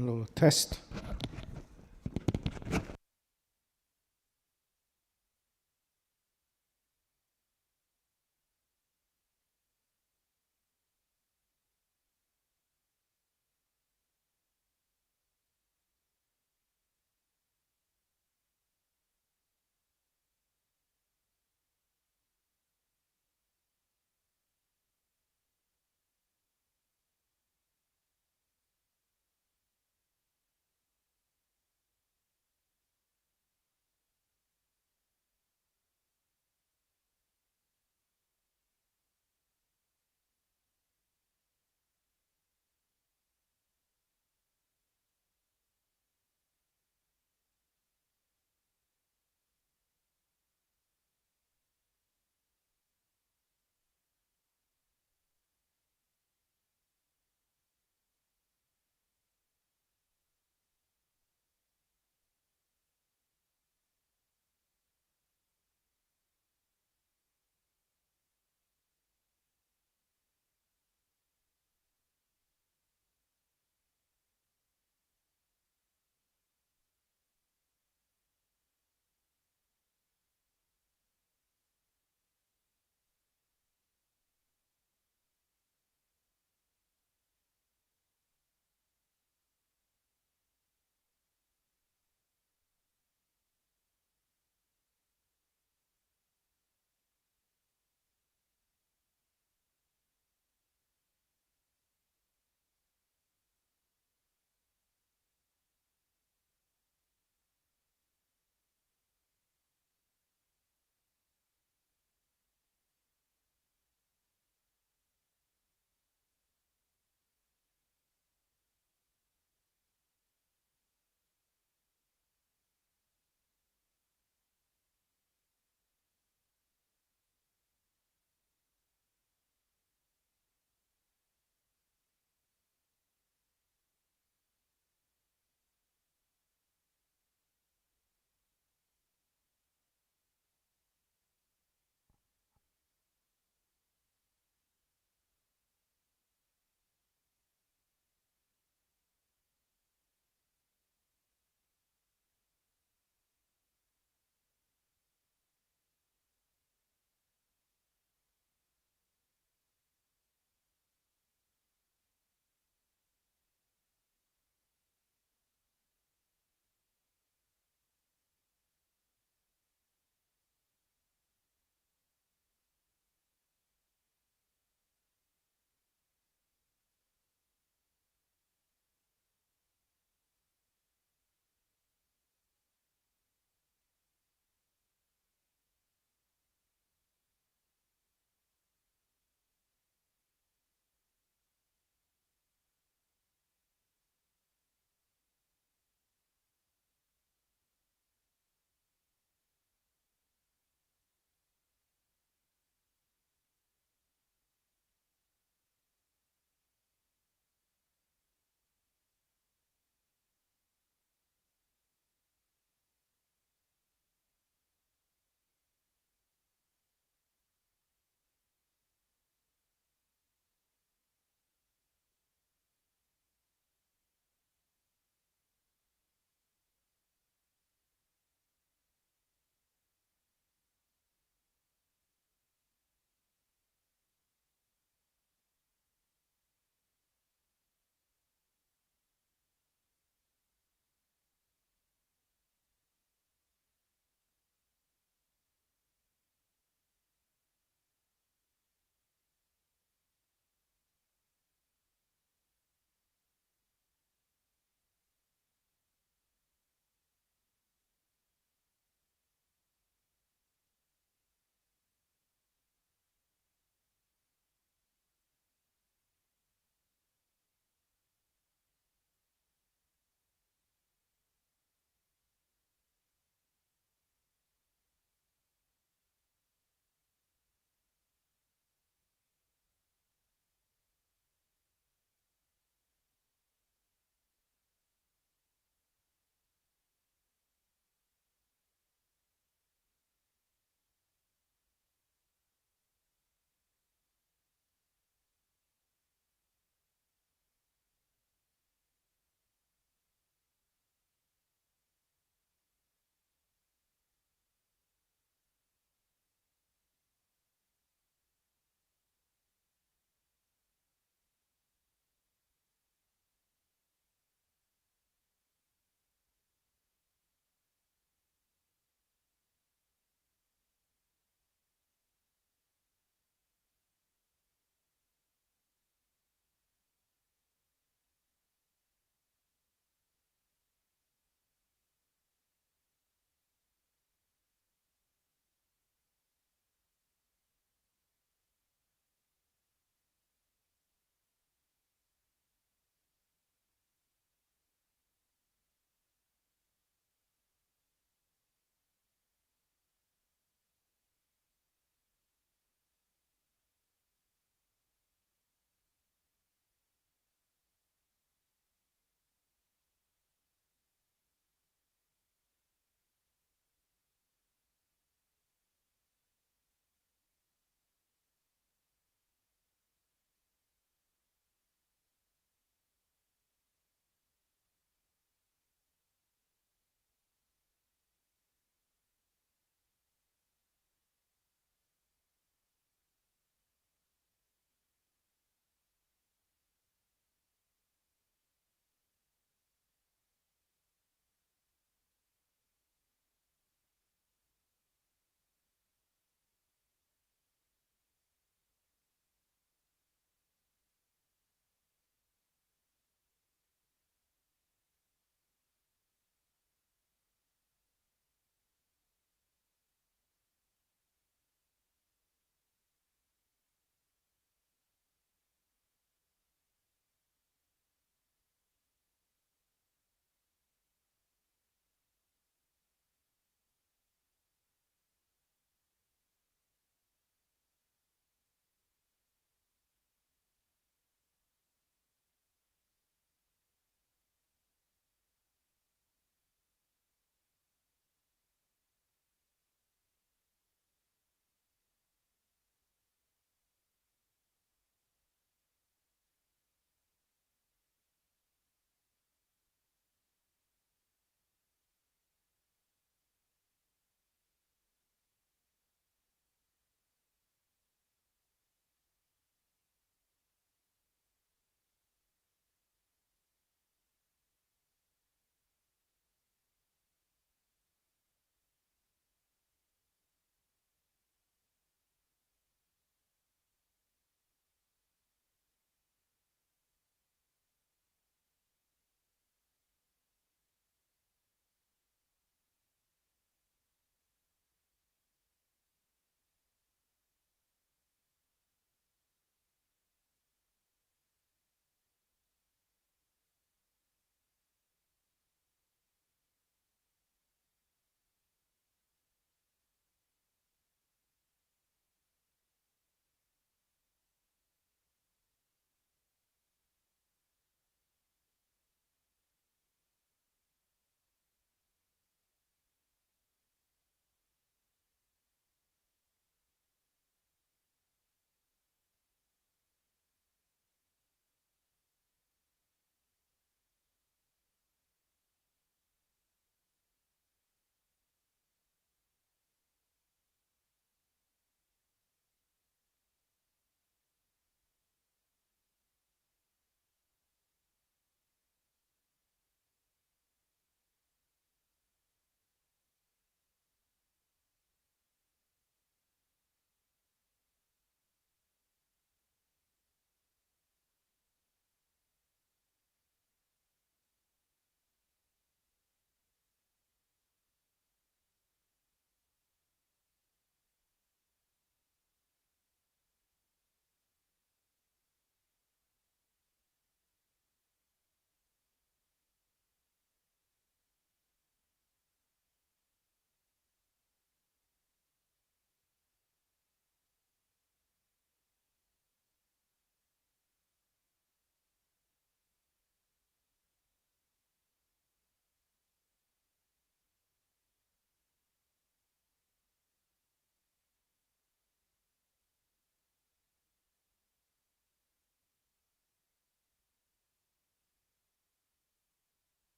Hallo, Test.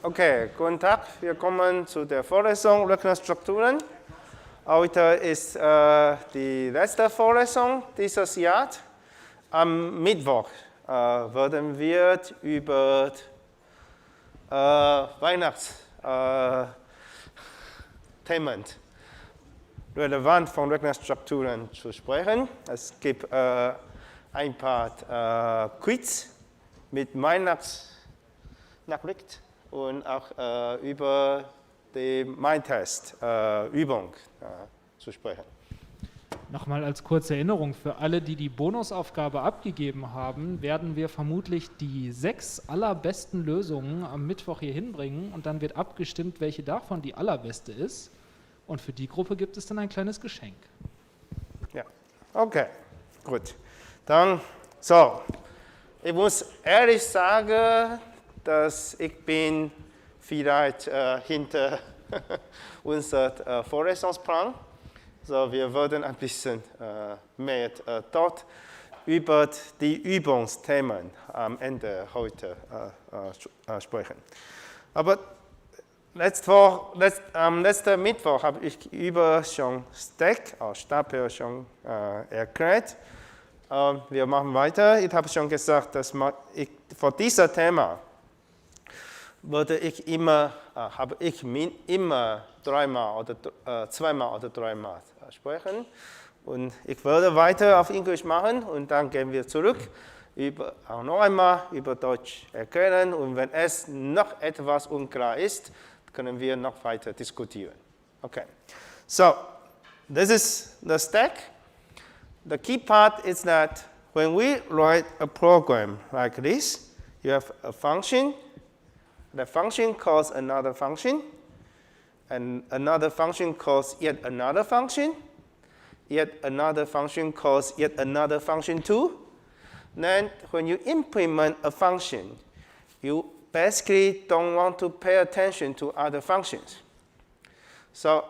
Okay, guten Tag. Wir kommen zu der Vorlesung Rechnerstrukturen. Heute ist die letzte Vorlesung dieses Jahr. Am Mittwoch werden wir über Weihnachtsthemen relevant von Rechnerstrukturen zu sprechen. Es gibt ein paar Quiz mit Weihnachtsnachricht und auch über die Mindtest-Übung zu sprechen. Nochmal als kurze Erinnerung, für alle, die die Bonusaufgabe abgegeben haben, werden wir vermutlich die 6 allerbesten Lösungen am Mittwoch hier hinbringen und dann wird abgestimmt, welche davon die allerbeste ist. Und für die Gruppe gibt es dann ein kleines Geschenk. Ja, okay, gut. Dann, so, ich muss ehrlich sagen, dass ich bin vielleicht hinter unserem Vorlesungsplan. So, wir werden ein bisschen mehr dort über die Übungsthemen am Ende heute sprechen. Aber am letzten Mittwoch habe ich über schon Stack aus Stapel schon erklärt. Wir machen weiter. Ich habe schon gesagt, dass ich für dieses Thema habe ich immer zweimal oder dreimal sprechen. Und ich werde weiter auf Englisch machen und dann gehen wir zurück, auch noch einmal über Deutsch erklären. Und wenn es noch etwas unklar ist, können wir noch weiter diskutieren. Okay, so this is the stack. The key part is that when we write a program like this, you have a function. The function calls another function, and another function calls yet another function. Yet another function calls yet another function too. Then when you implement a function, you basically don't want to pay attention to other functions. So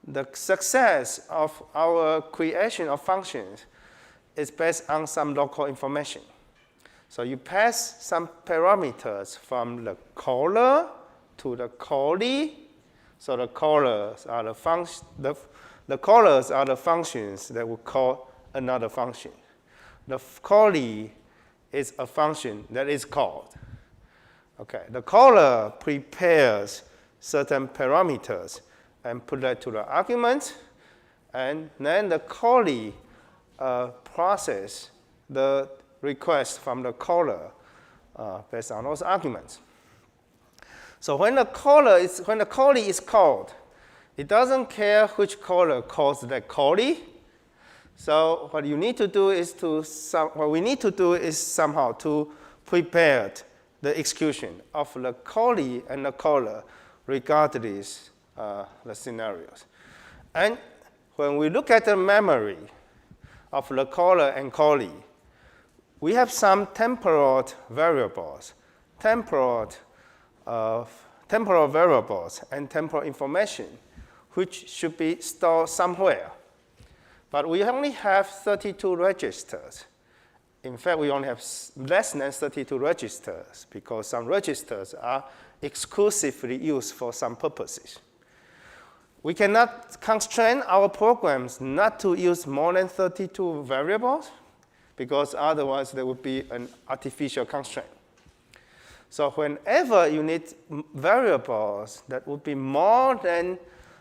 the success of our creation of functions is based on some local information. So you pass some parameters from the caller to the callee. So the callers are the functions that will call another function. The callee is a function that is called. Okay, the caller prepares certain parameters and put that to the argument, and then the callee process the request from the caller based on those arguments. So when the callee is called, it doesn't care which caller calls that callee. So what we need to do is somehow to prepare the execution of the callee and the caller regardless the scenarios. And when we look at the memory of the caller and callee, we have some temporal variables, temporal variables and temporal information, which should be stored somewhere. But we only have 32 registers. In fact, we only have less than 32 registers because some registers are exclusively used for some purposes. We cannot constrain our programs not to use more than 32 variables, because otherwise there would be an artificial constraint. So whenever you need variables that would be more than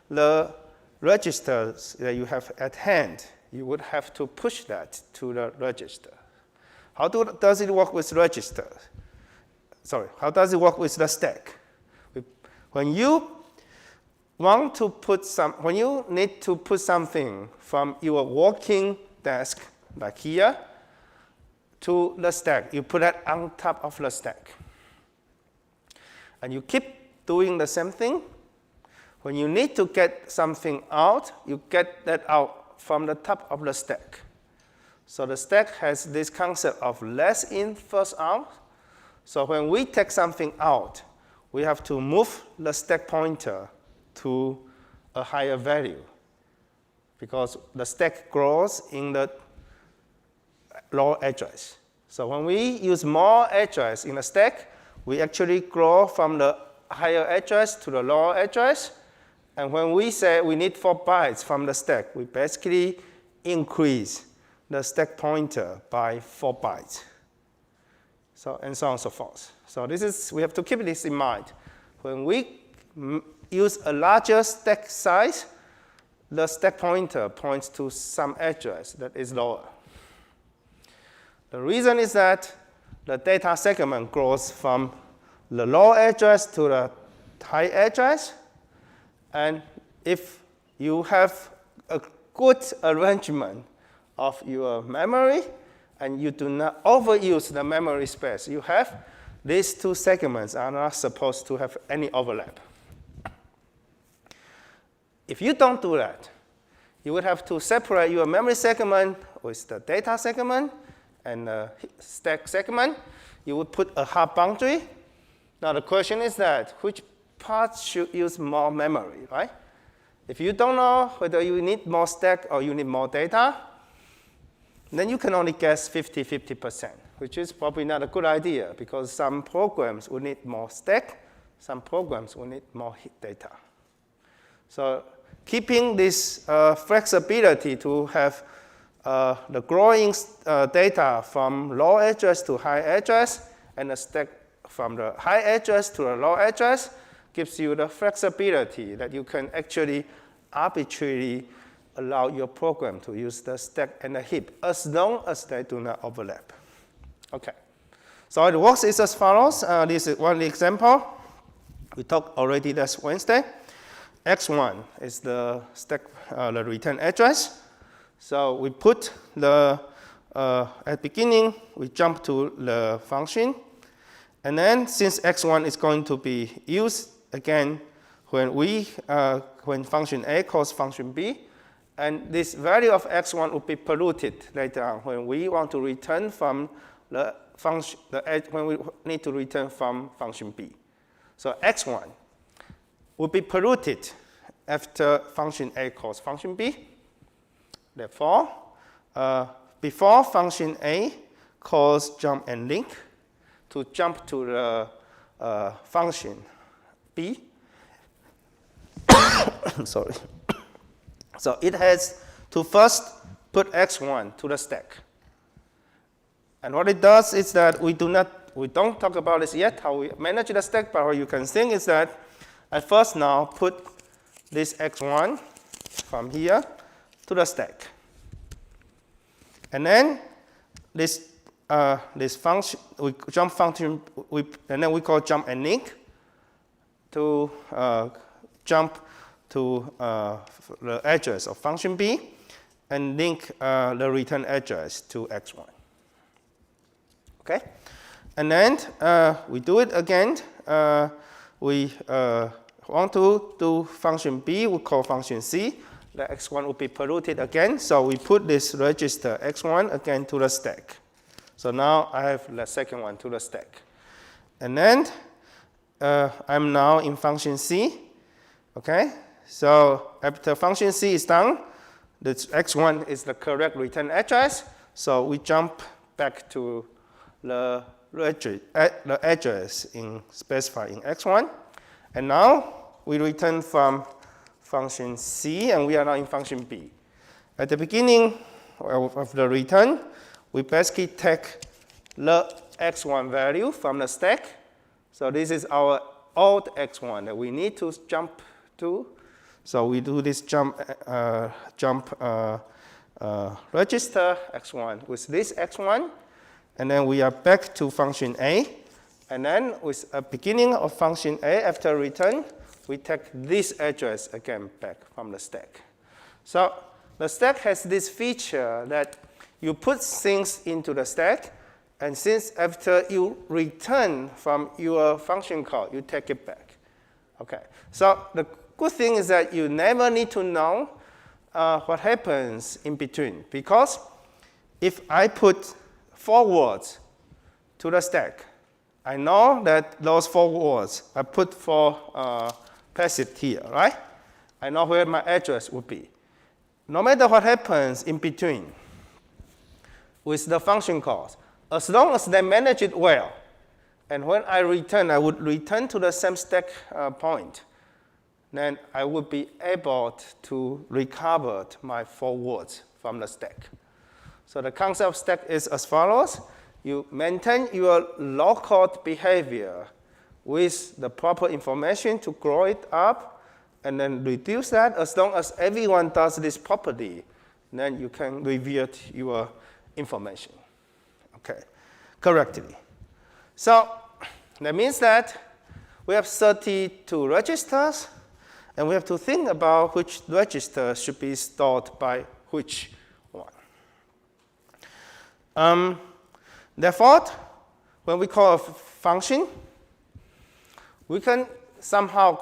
the registers that you have at hand, you would have to push that to the register. How does it work with registers? How does it work with the stack? When you need to put something from your working desk, like here, to the stack, you put that on top of the stack. And you keep doing the same thing. When you need to get something out, you get that out from the top of the stack. So the stack has this concept of last in, first out. So when we take something out, we have to move the stack pointer to a higher value, because the stack grows in the low address. So when we use more address in a stack, we actually grow from the higher address to the lower address. And when we say we need 4 bytes from the stack, we basically increase the stack pointer by 4 bytes. So, and so on and so forth. So we have to keep this in mind. When we use a larger stack size, the stack pointer points to some address that is lower. The reason is that the data segment grows from the low address to the high address. And if you have a good arrangement of your memory and you do not overuse the memory space you have, these 2 segments are not supposed to have any overlap. If you don't do that, you would have to separate your memory segment with the data segment and the stack segment. You would put a hard boundary. Now the question is that which part should use more memory, right? If you don't know whether you need more stack or you need more data, then you can only guess 50-50%, which is probably not a good idea because some programs will need more stack, some programs will need more data. So keeping this flexibility to have the growing data from low address to high address and the stack from the high address to the low address gives you the flexibility that you can actually arbitrarily allow your program to use the stack and the heap as long as they do not overlap. Okay. So it works is as follows. This is one example. We talked already last Wednesday. X1 is the stack, the return address. So we put the, at beginning, we jump to the function. And then since X1 is going to be used again when function A calls function B, and this value of X1 will be polluted later on when we want to return from the function, when we need to return from function B. So X1 will be polluted after function A calls function B. Therefore, before function A calls jump and link to jump to the function B, sorry. So it has to first put X1 to the stack. And what it does is that we don't talk about this yet, how we manage the stack, but what you can think is that I first now put this X1 from here to the stack. And then this function, we jump function, and then we call jump and link to jump to the address of function B and link the return address to X1. Okay? And then we do it again. We want to do function B, we call function C. The X1 will be polluted again. So we put this register X1 again to the stack. So now I have the second one to the stack. And then I'm now in function C. Okay? So after function C is done, this X1 is the correct return address. So we jump back to the address specified in X1. And now we return from function C, and we are now in function B. At the beginning of the return, we basically take the X1 value from the stack. So this is our old X1 that we need to jump to. So we do this jump register X1 with this X1. And then we are back to function A. And then with a beginning of function A after return, we take this address again back from the stack. So the stack has this feature that you put things into the stack, and since after you return from your function call, you take it back. Okay. So the good thing is that you never need to know what happens in between, because if I put 4 words to the stack, I know that those 4 words I put for passive here, right? I know where my address would be. No matter what happens in between with the function calls, as long as they manage it well, And when I return, I would return to the same stack point. Then I would be able to recover my forwards from the stack. So the concept of stack is as follows. You maintain your local behavior with the proper information to grow it up, and then reduce that. As long as everyone does this properly, then you can revert your information, okay, correctly. So that means that we have 32 registers, and we have to think about which register should be stored by which one. Therefore, when we call a function, we can somehow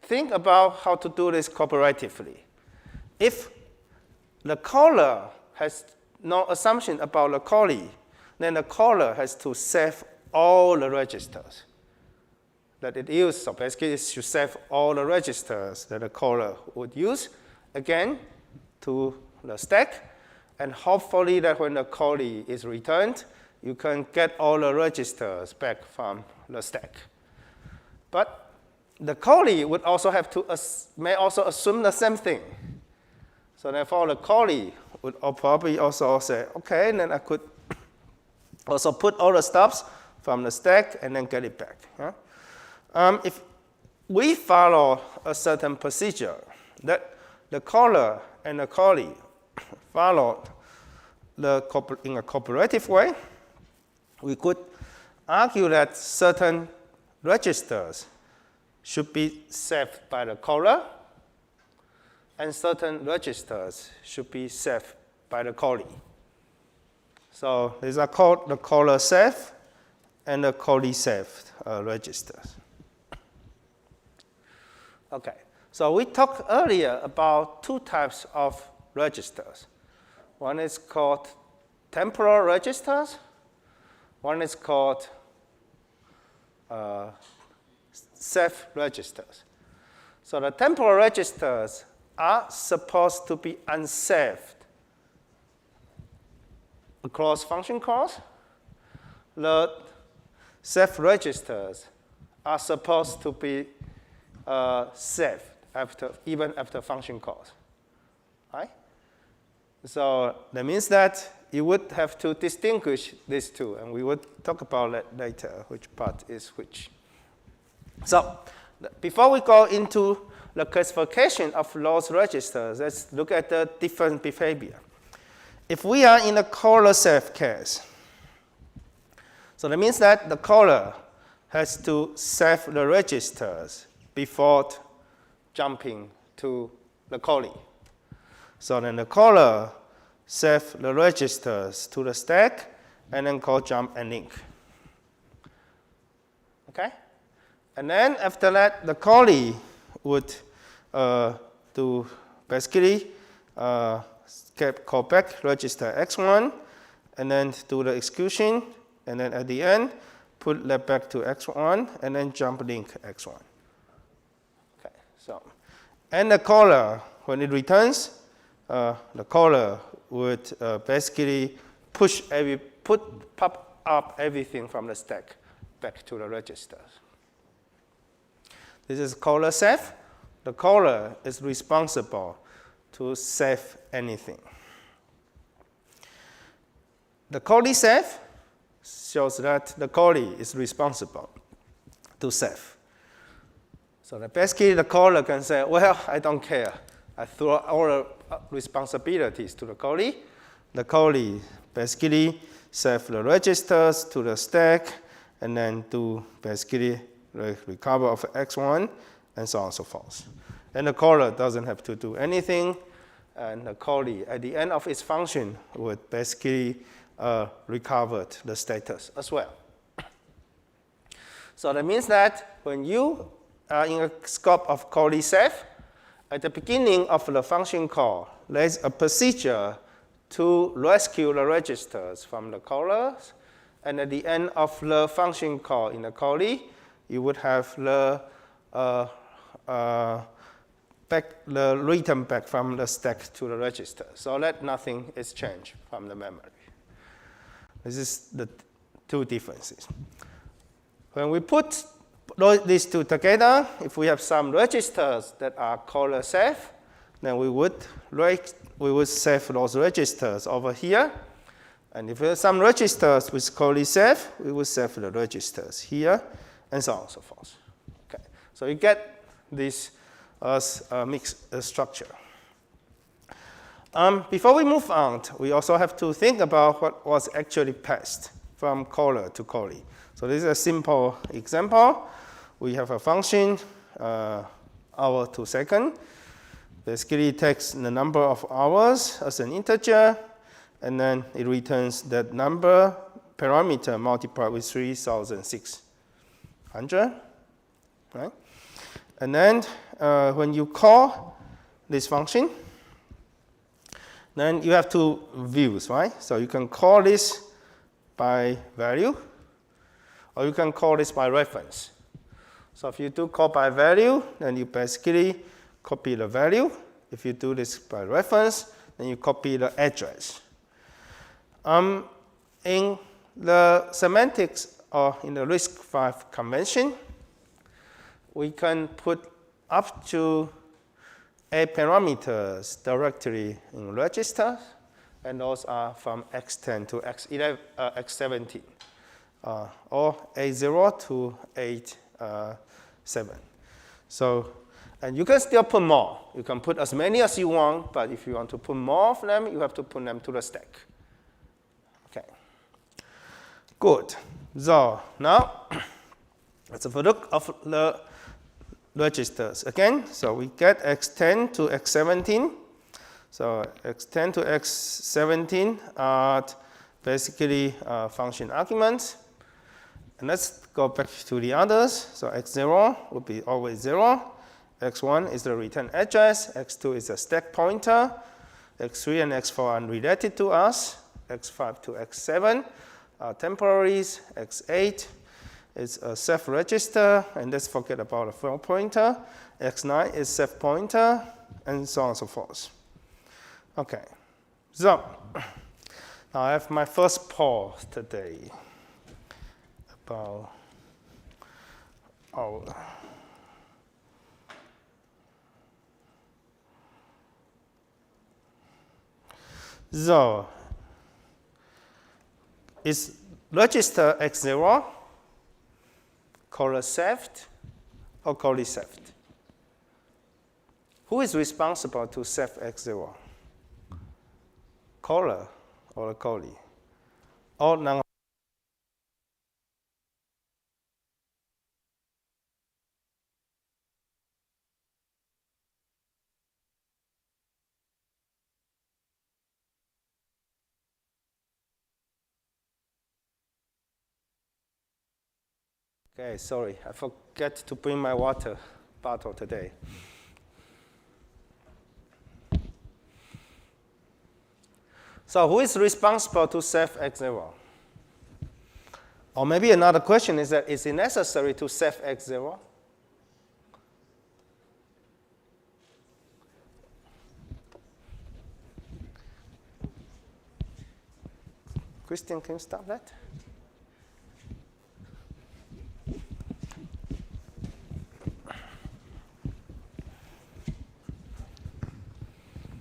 think about how to do this cooperatively. If the caller has no assumption about the callee, then the caller has to save all the registers that it uses. So basically, it should save all the registers that the caller would use, again, to the stack. And hopefully that when the callee is returned, you can get all the registers back from the stack. But the callee would also have to may also assume the same thing. So therefore, the callee would probably also say, okay, then I could also put all the stuffs from the stack and then get it back. Yeah? If we follow a certain procedure that the caller and the callee follow in a cooperative way, we could argue that certain registers should be saved by the caller, and certain registers should be saved by the callee. So these are called the caller saved and the callee saved registers. Okay, so we talked earlier about two types of registers. One is called temporal registers. One is called saved registers. So the temporal registers are supposed to be unsaved across function calls. The saved registers are supposed to be saved even after function calls. Right? So that means that you would have to distinguish these two, and we would talk about that later, which part is which. So before we go into the classification of those registers, let's look at the different behavior. If we are in a caller saved case, so that means that the caller has to save the registers before jumping to the callee. So then the caller saves the registers to the stack and then call jump and link. Okay? And then after that, the callee would do basically call back register x1 and then do the execution, and then at the end put that back to x1 and then jump link x1. Okay, so and the caller, when it returns, the caller would basically pop up everything from the stack back to the registers. This is caller save. The caller is responsible to save anything. The callee save shows that the callee is responsible to save. So that basically the caller can say, well, I don't care. I throw all the responsibilities to the callee. The callee basically save the registers to the stack and then do basically the recover of x1 and so on and so forth. And the caller doesn't have to do anything, and the callee at the end of its function would basically recover the status as well. So that means that when you are in a scope of callee save, at the beginning of the function call, there's a procedure to rescue the registers from the callers, and at the end of the function call in the callee, you would have the return back from the stack to the register, so that nothing is changed from the memory. This is the two differences. when we put these two together, if we have some registers that are color safe, then we would save those registers over here. And if we have some registers with color safe, we will save the registers here, and so on and so forth. Okay. So you get this as a mixed structure. Before we move on, we also have to think about what was actually passed from caller to callee. So this is a simple example. We have a function, hour to second. Basically, it takes the number of hours as an integer, and then it returns that number parameter multiplied with 3,600. Right? And then when you call this function, then you have two views, right? So you can call this by value, or you can call this by reference. So if you do call by value, then you basically copy the value. If you do this by reference, then you copy the address. In the semantics or in the RISC-V convention, we can put up to 8 parameters directly in registers, and those are from x10 to x17, or A0 to A7. So, and you can still put more. You can put as many as you want, but if you want to put more of them, you have to put them to the stack. Okay. Good. So now let's have a look of the registers again. So we get x10 to x17. So x10 to x17 are basically function arguments. And let's go back to the others. So x0 will be always 0. x1 is the return address. x2 is a stack pointer. x3 and x4 are unrelated to us. x5 to x7 are temporaries. x8 is a self register, and let's forget about a float pointer. x9 is self pointer, and so on and so forth. Okay, so now I have my first pause today about our so is register x0 caller saved or callee saved? Who is responsible to save x0? Caller or callee? Or none? Okay, sorry, I forgot to bring my water bottle today. So who is responsible to save x0? Or maybe another question is that, is it necessary to save x0? Christian, can you stop that?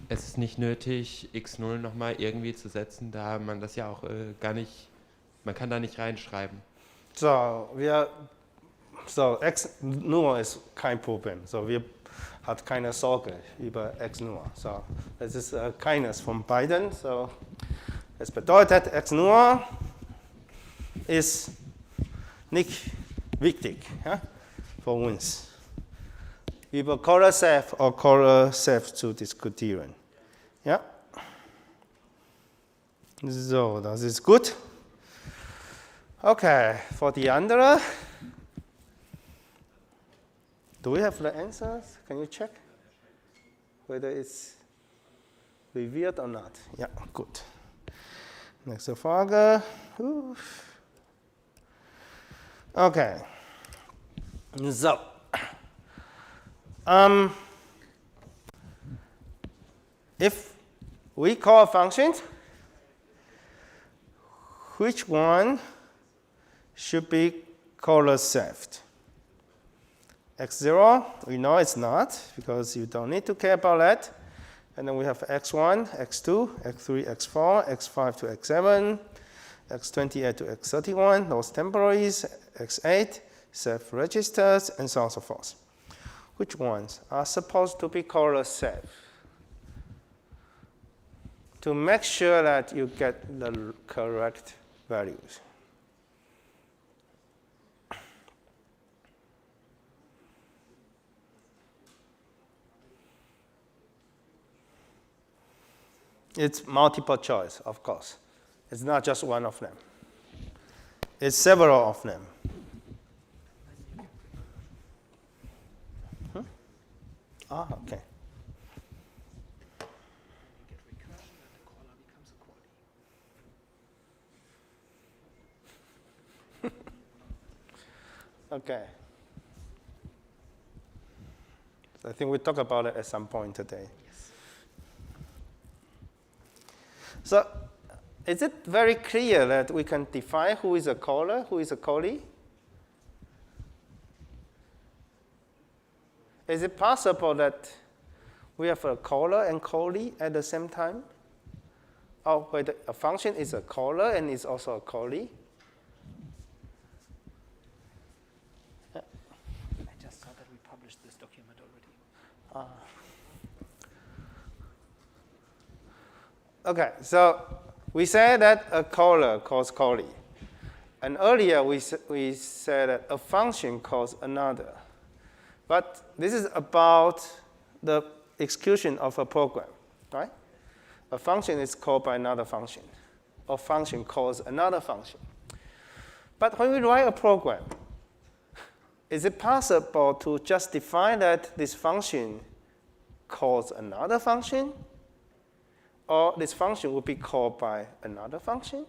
Es ist nicht nötig, x0 nochmal irgendwie zu setzen, da man das ja auch gar nicht, man kann da nicht reinschreiben. So x0 ist kein Problem. So wir hat keine Sorge über x0. So das ist keines von beiden. So es bedeutet, x0 ist nicht wichtig, ja, für uns, über caller save oder caller save zu diskutieren. Ja? So, das ist gut. Okay, for the andere, do we have the answers? Can you check whether it's revealed or not? Ja, gut. Nächste Frage. Okay. So. If we call a function, which one should be caller saved. X0, we know it's not, because you don't need to care about that. And then we have X1, X2, X3, X4, X5 to X7, X28 to X31, those temporaries, X8, saved registers, and so on and so forth. Which ones are supposed to be caller saved? To make sure that you get the correct values. It's multiple choice, of course. It's not just one of them. It's several of them. Ah, okay. Okay. So I think we'll talk about it at some point today. Yes. So is it very clear that we can define who is a caller, who is a callee? Is it possible that we have a caller and callee at the same time? Or whether a function is a caller and is also a callee? I just saw that we published this document already. Okay, so we said that a caller calls callee. And earlier we said that a function calls another. But this is about the execution of a program, right? A function is called by another function. A function calls another function. But when we write a program, is it possible to just define that this function calls another function? Or this function will be called by another function?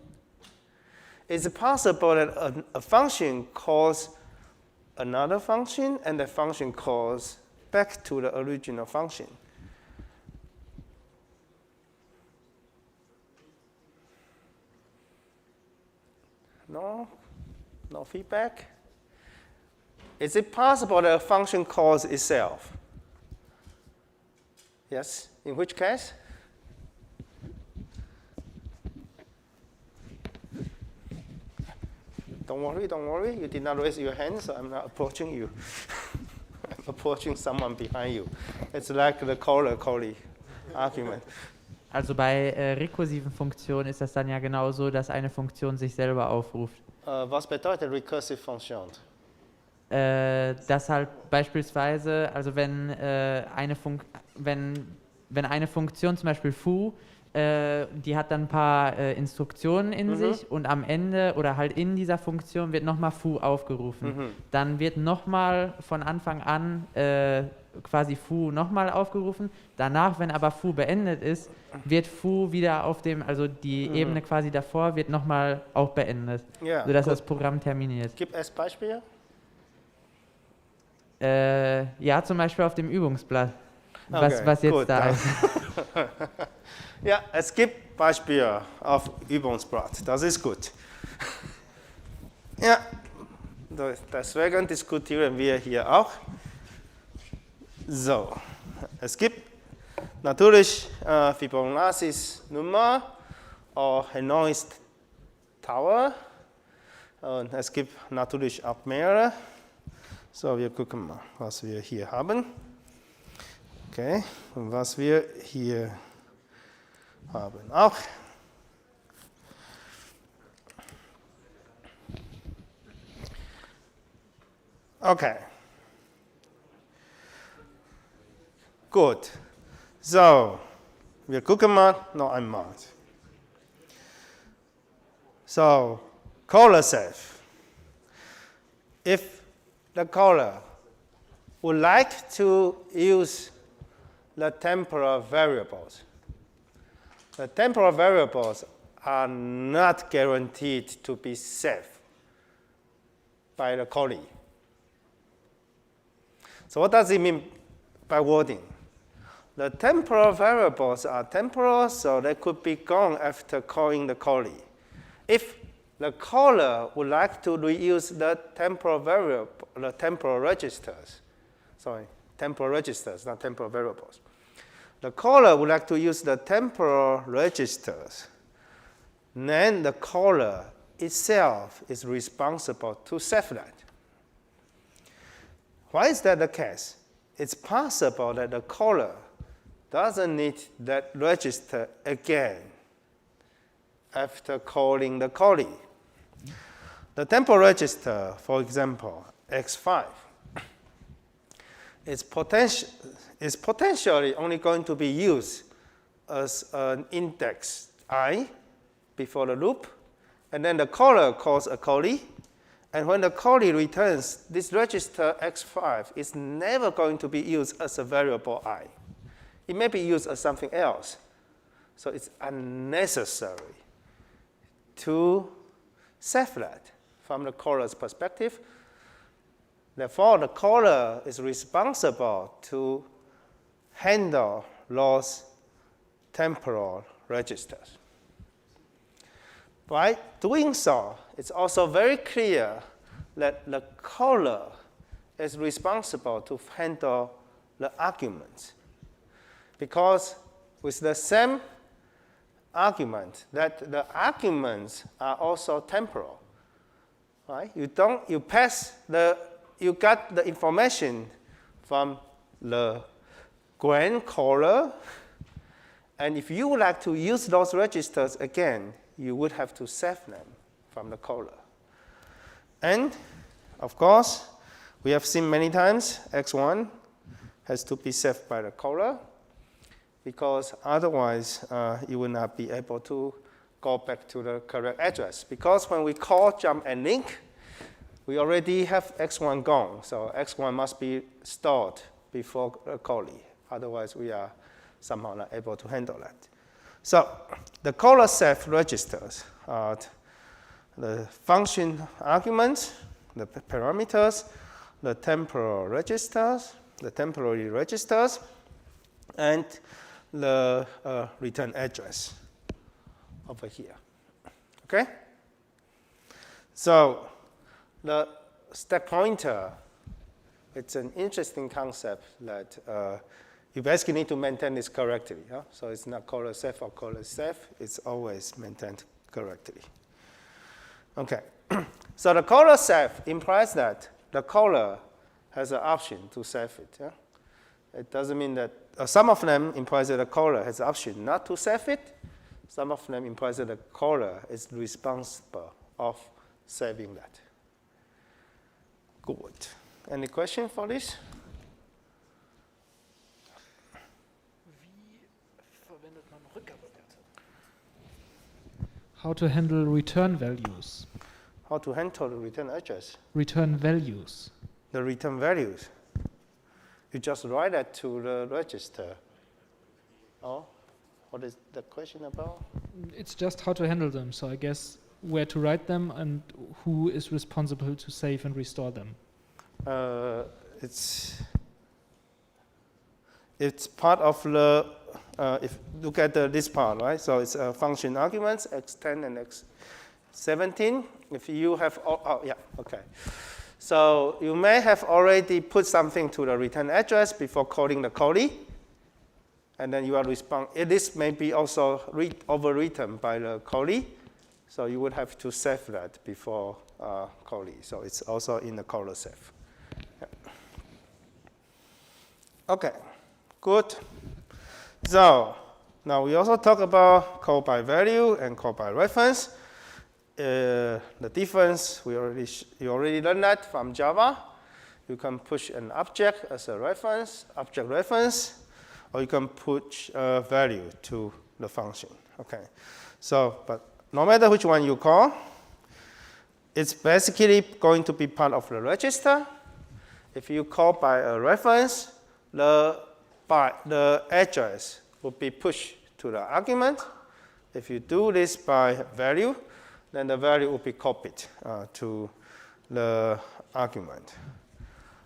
Is it possible that a function calls another function and the function calls back to the original function? No? No feedback? Is it possible that a function calls itself? Yes? In which case? Don't worry. You did not raise your hand, so I'm not approaching you. I'm approaching someone behind you. It's like the caller-callee argument. Also bei rekursiven Funktionen ist das dann ja genauso, dass eine Funktion sich selber aufruft. Was bedeutet recursive Funktion? Dass halt beispielsweise, also wenn eine Funktion, zum Beispiel foo, die hat dann ein paar Instruktionen in sich und am Ende oder halt in dieser Funktion wird nochmal foo aufgerufen. Dann wird nochmal von Anfang an quasi foo nochmal aufgerufen. Danach, wenn aber foo beendet ist, wird foo wieder auf dem, also die Ebene quasi davor wird nochmal auch beendet, sodass das Programm terminiert. Gib es Beispiele? Ja, zum Beispiel auf dem Übungsblatt, was jetzt gut, da ist. Ja, es gibt Beispiele auf Übungsblatt. Das ist gut. Ja, deswegen diskutieren wir hier auch. So, es gibt natürlich Fibonacci-Nummer, auch Henois Tower. Und es gibt natürlich auch mehrere. So, wir gucken mal, was wir hier haben. Okay, und was wir hier haben auch. Okay. Gut. So, wir gucken mal noch einmal. So, caller safe. If the caller would like to use the temporal variables, the temporal variables are not guaranteed to be safe by the callee. So what does it mean by wording? The temporal variables are temporal, so they could be gone after calling the callee. If the caller would like to reuse the temporal variable, the temporal registers. Sorry, temporal registers, not temporal variables. The caller would like to use the temporal registers. Then the caller itself is responsible to save that. Why is that the case? It's possible that the caller doesn't need that register again after calling the callee. The temporal register, for example, X5, is potentially only going to be used as an index I before the loop, and then the caller calls a callee, and when the callee returns, this register X5 is never going to be used as a variable I. It may be used as something else. So it's unnecessary to save that from the caller's perspective. Therefore, the caller is responsible to handle those temporal registers. By doing so, it's also very clear that the caller is responsible to handle the arguments. Because with the same argument, that the arguments are also temporal, right? You got the information from the grand caller, and if you would like to use those registers again, you would have to save them from the caller. And of course, we have seen many times X1 has to be saved by the caller, because otherwise you will not be able to go back to the correct address. Because when we call jump and link, we already have X1 gone, so X1 must be stored before the callee. Otherwise, we are somehow not able to handle that. So the caller save registers are the function arguments, the parameters, the temporal registers, the temporary registers, and the return address over here. Okay? So the stack pointer, it's an interesting concept that you basically need to maintain this correctly. Yeah? So it's not caller safe or caller safe. It's always maintained correctly. Okay. So the caller safe implies that the caller has an option to save it. Yeah? It doesn't mean that some of them implies that the caller has the option not to save it. Some of them implies that the caller is responsible of saving that. Good. Any question for this? How to handle return values. How to handle the return address? Return values. The return values. You just write that to the register. Oh, what is the question about? It's just how to handle them. So I guess where to write them and who is responsible to save and restore them. It's part of the, if you look at this part, right? So it's function arguments, x10 and x17. If you have, yeah, okay. So you may have already put something to the return address before calling the callee, and then you are this may be also overwritten by the callee, so you would have to save that before callee. So it's also in the caller save. Yeah. Okay, good. So now we also talk about call by value and call by reference. The difference, you already learned that from Java. You can push an object as a reference, object reference, or you can push a value to the function. Okay. So, but no matter which one you call, it's basically going to be part of the register. If you call by a reference, the address will be pushed to the argument. If you do this by value, then the value will be copied to the argument.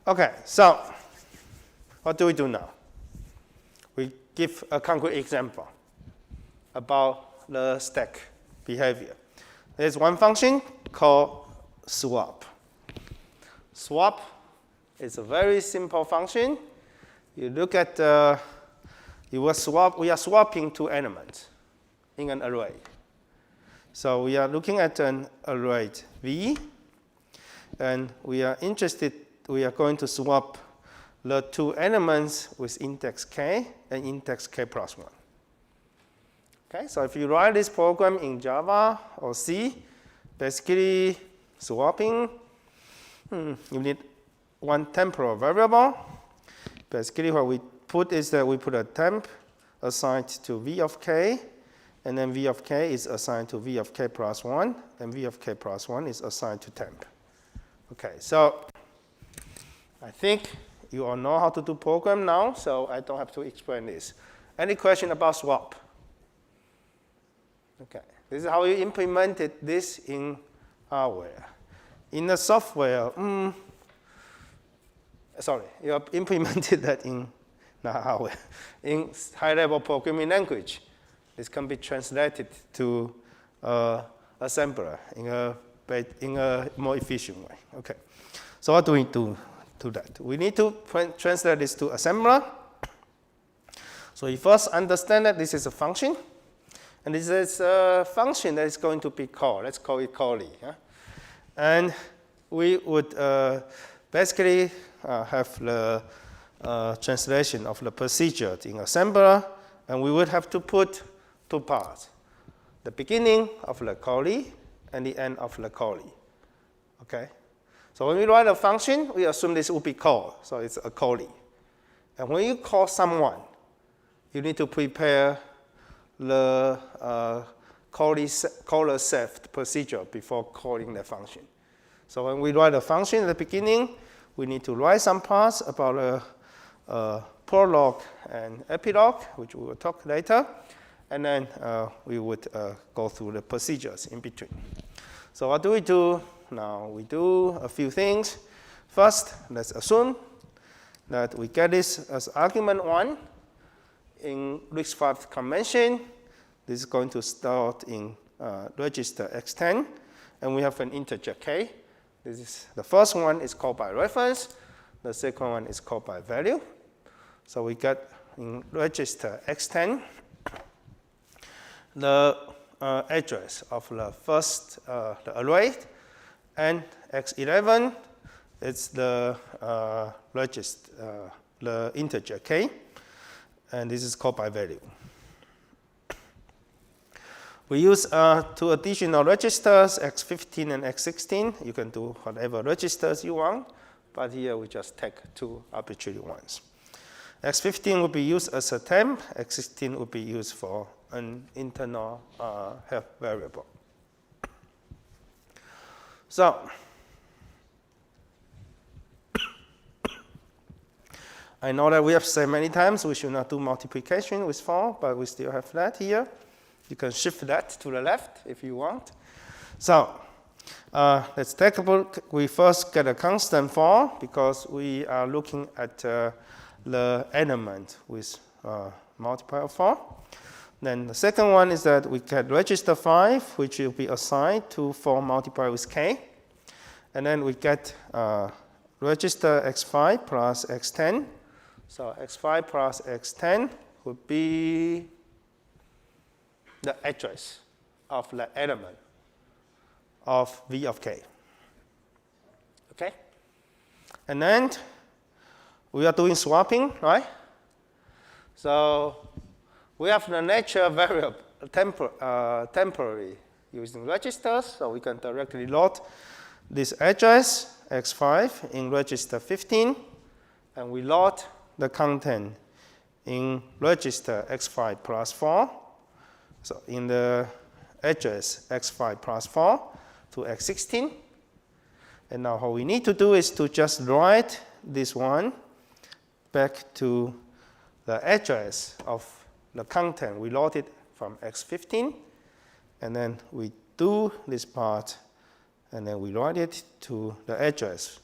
Okay, so what do we do now? We give a concrete example about the stack behavior. there's one function called swap. Swap is a very simple function. You look at, we are swapping two elements in an array. So we are looking at an array V, and we are going to swap the two elements with index k and index k plus 1. Okay, so if you write this program in Java or C, basically swapping, you need one temporal variable. Basically what we put is that we put a temp assigned to v of k, and then v of k is assigned to v of k plus 1, and v of k plus 1 is assigned to temp. Okay, so I think you all know how to do program now, so I don't have to explain this. Any question about swap? Okay, this is how you implemented this in hardware. In the software, you have implemented that in not hardware, in high-level programming language. This can be translated to assembler in a more efficient way. Okay, so what do we do to that? We need to translate this to assembler. So you first understand that this is a function, and this is a function that is going to be called. Let's call it callee. Yeah? And we would basically have the translation of the procedure in assembler, and we would have to put two parts: the beginning of the callee and the end of the callee. Okay? So when we write a function, we assume this will be called, so it's a callee. And when you call someone, you need to prepare the caller saved procedure before calling the function. So when we write a function at the beginning, we need to write some parts about a prologue and epilogue, which we will talk later, and then we would go through the procedures in between. So what do we do? Now we do a few things. First, let's assume that we get this as argument 1 in RISC-V convention. This is going to start in register x10, and we have an integer k. This is the first one is called by reference. The second one is called by value. So we get in register x10 the address of the first the array, and x11 is the register the integer k, and this is called by value. We use two additional registers, x15 and x16. You can do whatever registers you want, but here we just take two arbitrary ones. x15 will be used as a temp, x16 will be used for an internal health variable. So, I know that we have said many times we should not do multiplication with 4, but we still have that here. You can shift that to the left if you want. So let's take a look. We first get a constant 4 because we are looking at the element with multiplier 4. Then the second one is that we get register 5, which will be assigned to 4 multiplied with k. And then we get register x5 plus x10. So x5 plus x10 would be the address of the element of v of k. Okay? And then we are doing swapping, right? So we have the nature variable temporary using registers, so we can directly load this address x5 in register 15, and we load the content in register x5 plus 4. So in the address x5 plus 4 to x16. And now what we need to do is to just write this one back to the address of the content we loaded from x15. And then we do this part, and then we write it to the address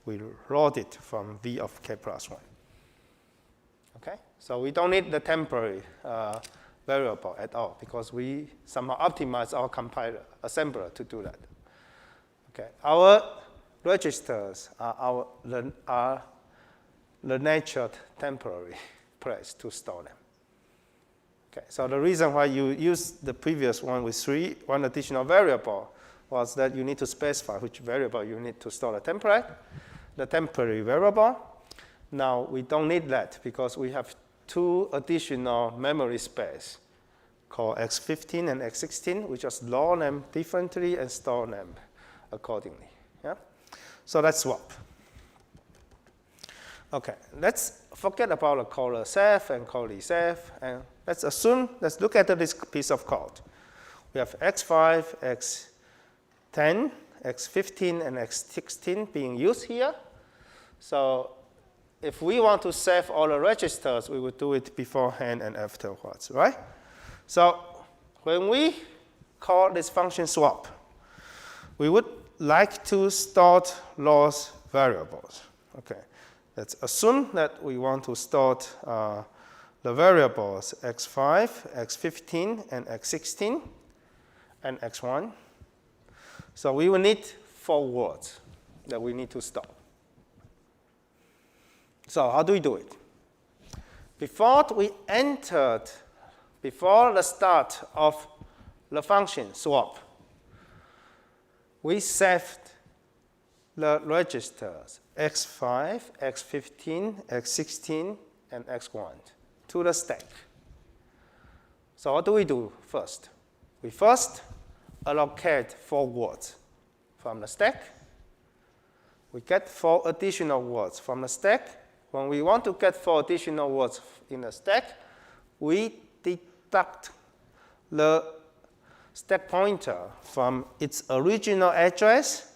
we loaded from v of k plus 1. Okay? So we don't need the temporary variable at all because we somehow optimize our compiler, assembler to do that. Okay, our registers are the natured temporary place to store them. Okay, so the reason why you use the previous one with one additional variable was that you need to specify which variable you need to store the temporary variable. Now we don't need that because we have two additional memory space called x15 and x16. We just load them differently and store them accordingly. Yeah? So let's swap. Okay, let's forget about the caller ceph and callee ceph, and let's look at this piece of code. We have x5, x10, x15, and x16 being used here. So if we want to save all the registers, we would do it beforehand and afterwards, right? So when we call this function swap, we would like to start those variables. Okay. Let's assume that we want to start the variables x5, x15, and x16, and x1. So we will need 4 words that we need to store. So how do we do it? Before the start of the function swap, we saved the registers x5, x15, x16, and x1 to the stack. So what do we do first? We first allocate 4 words from the stack. We get 4 additional words from the stack. When we want to get 4 additional words in the stack, we deduct the stack pointer from its original address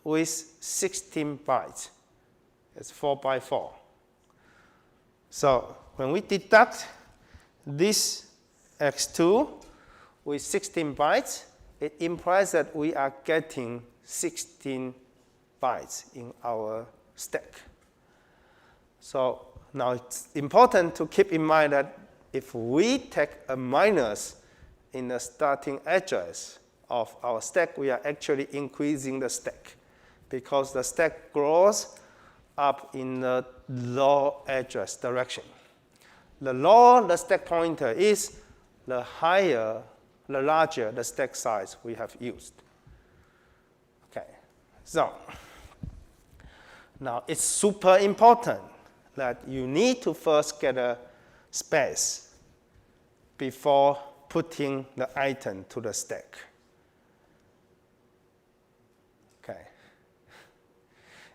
with 16 bytes. It's 4 by 4. So when we deduct this x2 with 16 bytes, it implies that we are getting 16 bytes in our stack. So now it's important to keep in mind that if we take a minus in the starting address of our stack, we are actually increasing the stack because the stack grows up in the low address direction. The lower the stack pointer is, the larger the stack size we have used. Okay, so now it's super important that you need to first get a space before putting the item to the stack. Okay.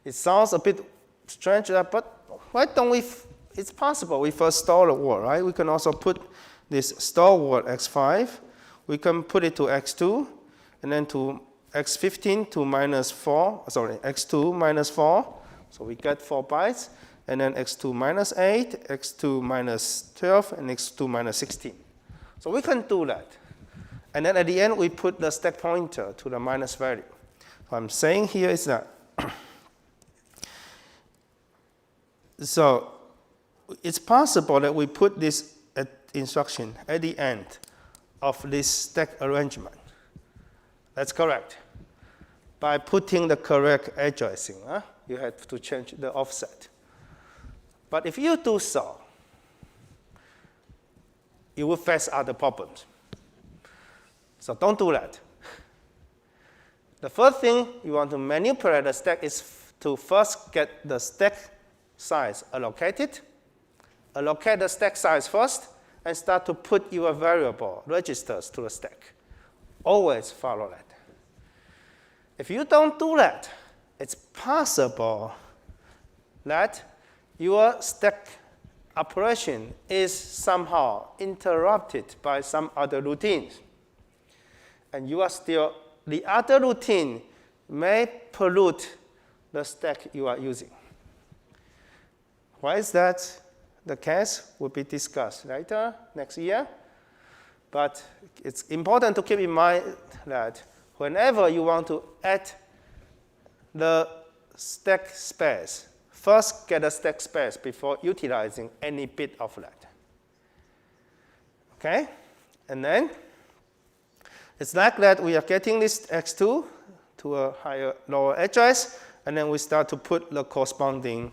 It sounds a bit strange, but why don't we, it's possible we first store the word, right? We can also put this store word x5, we can put it to x2, and then to x15 to minus 4, sorry, x2 minus 4, so we get 4 bytes, and then x2 minus 8, x2 minus 12, and x2 minus 16. So we can do that. And then at the end, we put the stack pointer to the minus value. What I'm saying here is that, so it's possible that we put this instruction at the end of this stack arrangement. That's correct. By putting the correct addressing, you have to change the offset. But if you do so, you will face other problems. So don't do that. The first thing you want to manipulate the stack is to first get the stack size allocated. Allocate the stack size first, and start to put your variable registers to the stack. Always follow that. If you don't do that, it's possible that your stack operation is somehow interrupted by some other routines. And you are still, the other routine may pollute the stack you are using. Why is that the case? Will be discussed later, next year. But it's important to keep in mind that whenever you want to add the stack space, first get a stack space before utilizing any bit of that. Okay? And then it's like that we are getting this x2 to a lower address, and then we start to put the corresponding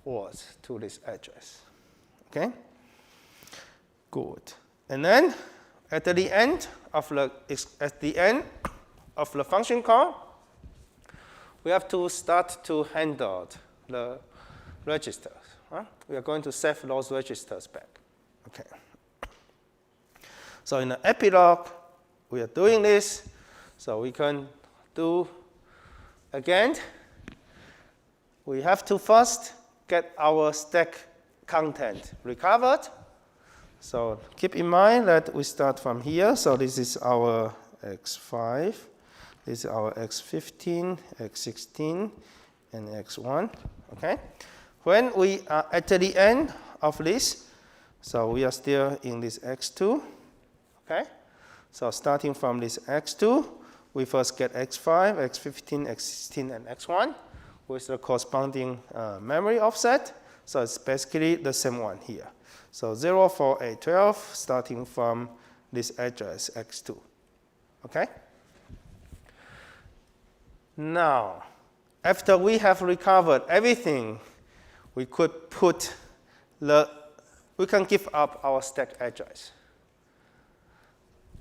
words to this address. Okay? Good. And then at the end of the function call, we have to start to handle the registers. We are going to save those registers back. Okay. So in the epilogue, we are doing this. So we can do again. We have to first get our stack content recovered. So keep in mind that we start from here. So this is our x5. This is our x15, x16, and x1. Okay. When we are at the end of this, so we are still in this x2. Okay. So starting from this x2, we first get x5, x15, x16, and x1 with the corresponding memory offset. So it's basically the same one here. So 0, 4, 8, 12, starting from this address x2. Okay? Now, after we have recovered everything, we can give up our stack address.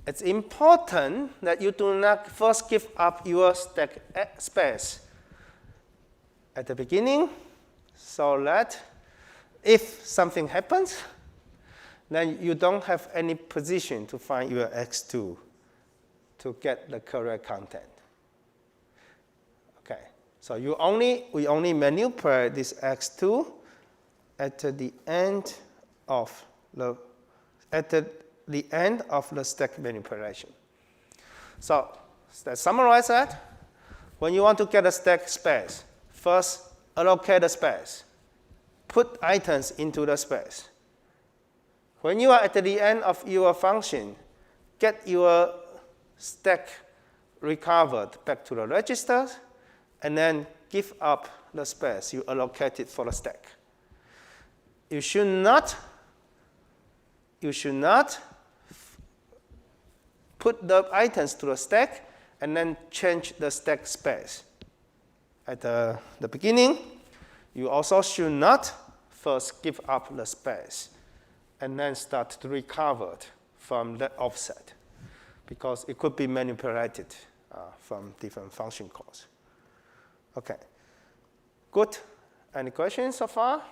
It's important that you do not first give up your stack space at the beginning, so that if something happens, then you don't have any position to find your x2 to get the correct content. Okay, so we only manipulate this x2 at the end of the stack manipulation. So let's summarize that. When you want to get a stack space, first allocate the space. Put items into the space. When you are at the end of your function, get your stack recovered back to the registers, and then give up the space you allocated for the stack. You should not put the items to the stack and then change the stack space. At the beginning, you also should not first give up the space and then start to recover from that offset, because it could be manipulated from different function calls. Okay, good. Any questions so far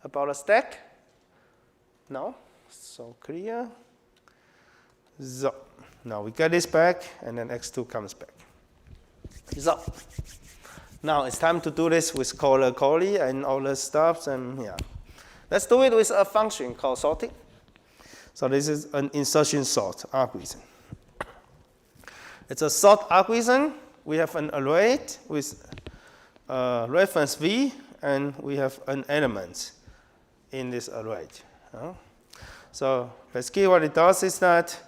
about a stack? No? So clear? So now we get this back, and then x2 comes back. So now it's time to do this with caller callee and all the stuff, and yeah. Let's do it with a function called sorting. So this is an insertion sort algorithm. It's a sort algorithm. We have an array with reference v, and we have an element in this array. So basically what it does is that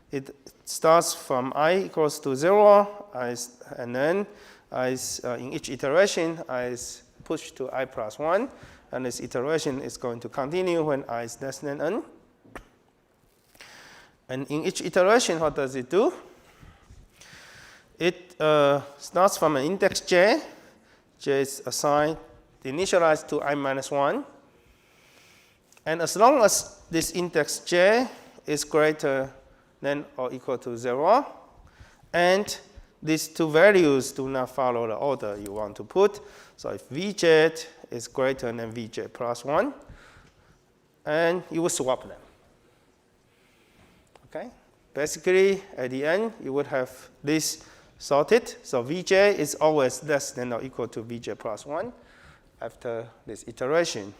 it starts from I equals to 0, and then in each iteration, I is pushed to I plus 1, and this iteration is going to continue when I is less than n. And in each iteration, what does it do? It starts from an index j. J is assigned, initialized to I minus 1. And as long as this index j is greater than or equal to 0, and these two values do not follow the order you want to put. So if vj is greater than vj plus 1, and you will swap them. Okay? Basically, at the end, you would have this sorted. So vj is always less than or equal to vj plus 1 after this iteration.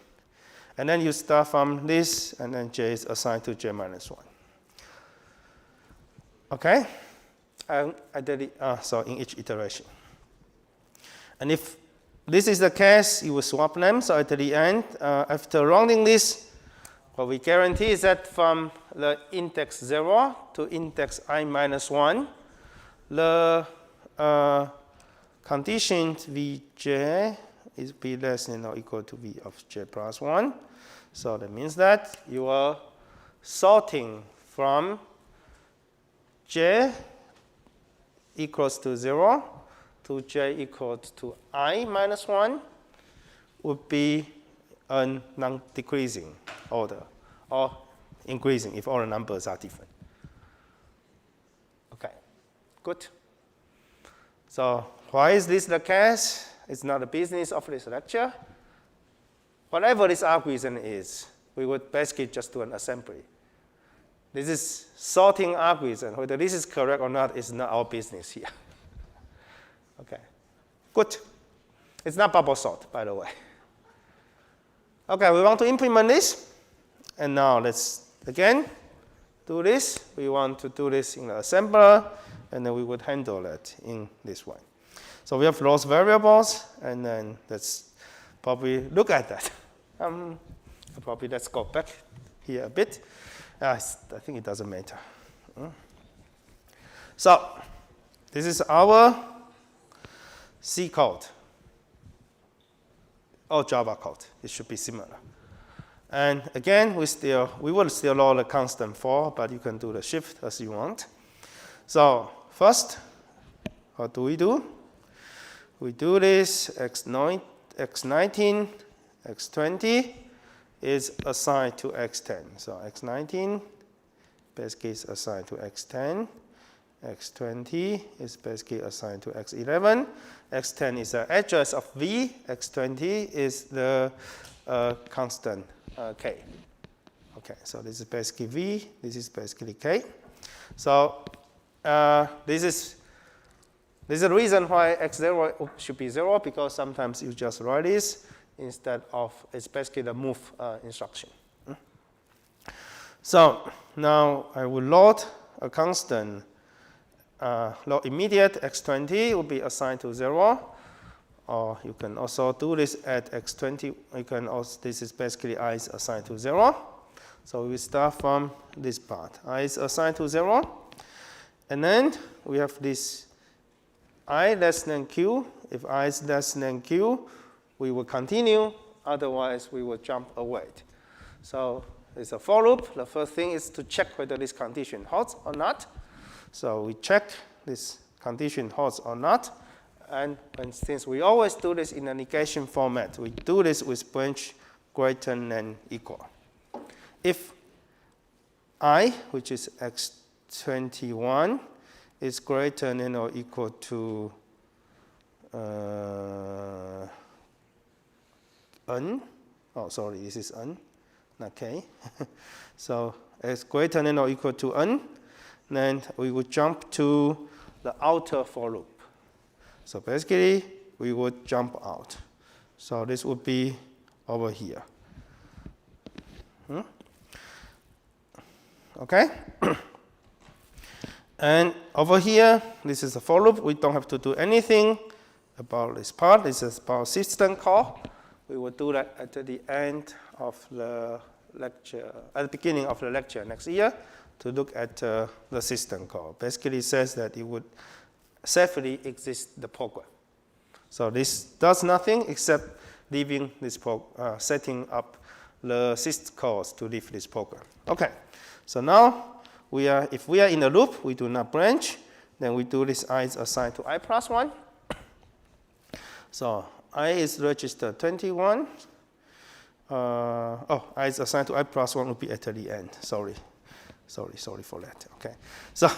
And then you start from this, and then j is assigned to j minus 1. Okay? So in each iteration. And if this is the case, you will swap them. So at the end, after rounding this, what we guarantee is that from the index 0 to index I minus 1, the condition vj is b less than or equal to v of j plus 1. So that means that your sorting from j equals to 0 to j equals to I minus 1 would be a non-decreasing order, or increasing if all the numbers are different. Okay, good. So why is this the case? It's not the business of this lecture. Whatever this algorithm is, we would basically just do an assembly. This is sorting algorithm. Whether this is correct or not is not our business here. Okay, good. It's not bubble sort, by the way. Okay, we want to implement this. And now let's, again, do this. We want to do this in the assembler, and then we would handle it in this way. So we have lost variables, and then let's probably look at that. Probably let's go back here a bit. I think it doesn't matter. So this is our C code, or Java code. It should be similar. And again, we will still load the constant 4, but you can do the shift as you want. So first, what do? We do this x19, x20 is assigned to x10. So x19 basically is assigned to x10. x20 is basically assigned to x11. x10 is the address of v. x20 is the constant k. Okay, so this is basically v. This is basically k. So this is the reason why x0 should be 0, because sometimes you just write this instead of, it's basically the move instruction. So now I will load a constant, load immediate x20 will be assigned to 0, or you can also do this at x20. You can also, this is basically I is assigned to 0. So we start from this part. I is assigned to 0, and then we have this I less than q. If I is less than q, we will continue. Otherwise, we will jump away. So it's a for loop. The first thing is to check whether this condition holds or not. So we check this condition holds or not. And since we always do this in a negation format, we do this with branch greater than equal. If I, which is x21, is greater than or equal to n. Oh, sorry, this is n, not k. So it's greater than or equal to n, then we would jump to the outer for loop. So basically, we would jump out. So this would be over here. Okay? And over here, this is a for loop. We don't have to do anything about this part. This is about system call. We will do that at the end of the lecture, at the beginning of the lecture next year, to look at the system call. Basically, it says that it would safely exist the program. So this does nothing except leaving this setting up the system calls to leave this program. Okay, so now if we are in a loop, we do not branch, then we do this I is assigned to I plus 1. So I is registered 21. I is assigned to I plus 1 will be at the end. Sorry for that. Okay, so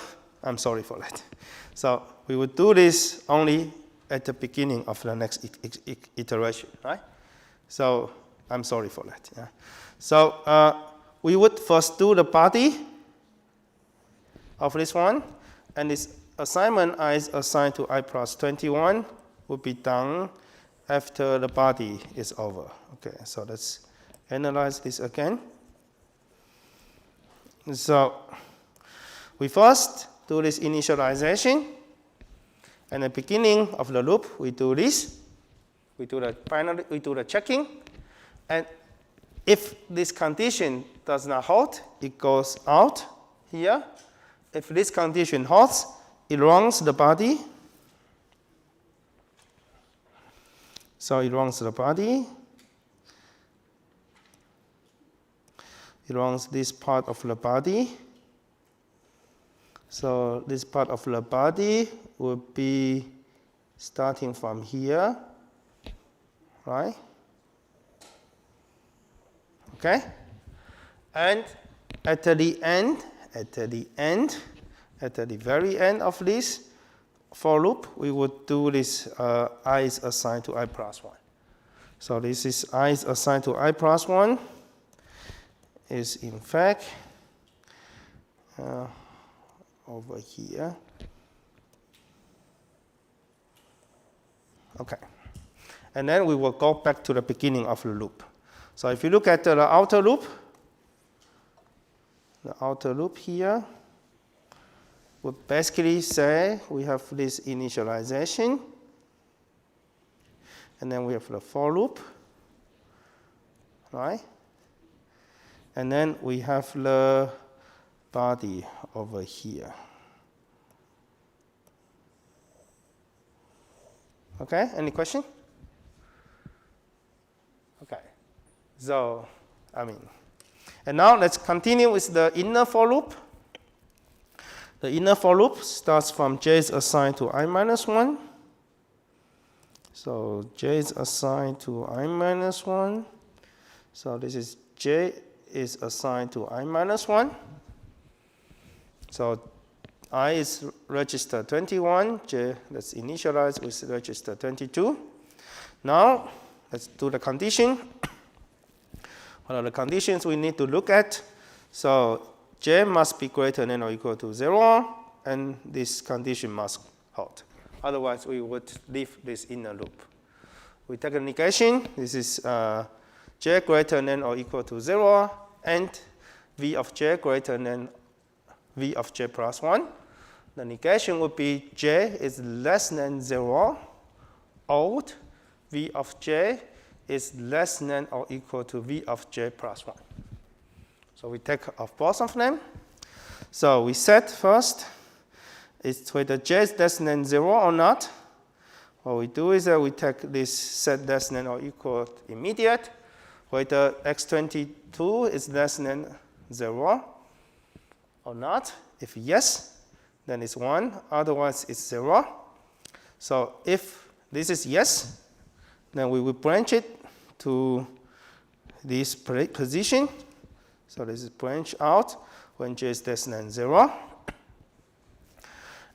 I'm sorry for that. So we would do this only at the beginning of the next iteration, right? So I'm sorry for that. Yeah. So we would first do the body of this one, and this assignment I is assigned to I plus 21 will be done after the body is over. Okay, so let's analyze this again. So we first do this initialization, and at the beginning of the loop, we do this. We do the checking, and if this condition does not hold, it goes out here. If this condition holds, it runs the body. So it runs the body. belongs this part of the body. So this part of the body will be starting from here, right? Okay? And at the very end of this for loop, we would do this I is assigned to I plus 1. So this is I is assigned to I plus 1 is in fact over here. Okay. And then we will go back to the beginning of the loop. So if you look at the outer loop here would basically say we have this initialization, and then we have the for loop, right? And then we have the body over here. Okay, any question? Okay, so, and now let's continue with the inner for loop. The inner for loop starts from j is assigned to I minus 1. So j is assigned to I minus 1. So this is j is assigned to I minus 1. So I is register 21, j let's initialize with register 22. Now let's do the condition. What are the conditions we need to look at? So j must be greater than or equal to 0, and this condition must hold. Otherwise, we would leave this inner loop. We take a negation. This is j greater than or equal to 0, and v of j greater than v of j plus 1. The negation would be j is less than 0, old v of j is less than or equal to v of j plus 1. So we take off both of them. So we set first is whether j is less than 0 or not. What we do is that we take this set less than or equal to immediate, whether x22 is less than 0 or not. If yes, then it's 1, otherwise it's 0. So if this is yes, then we will branch it to this position. So this is branch out when j is less than 0.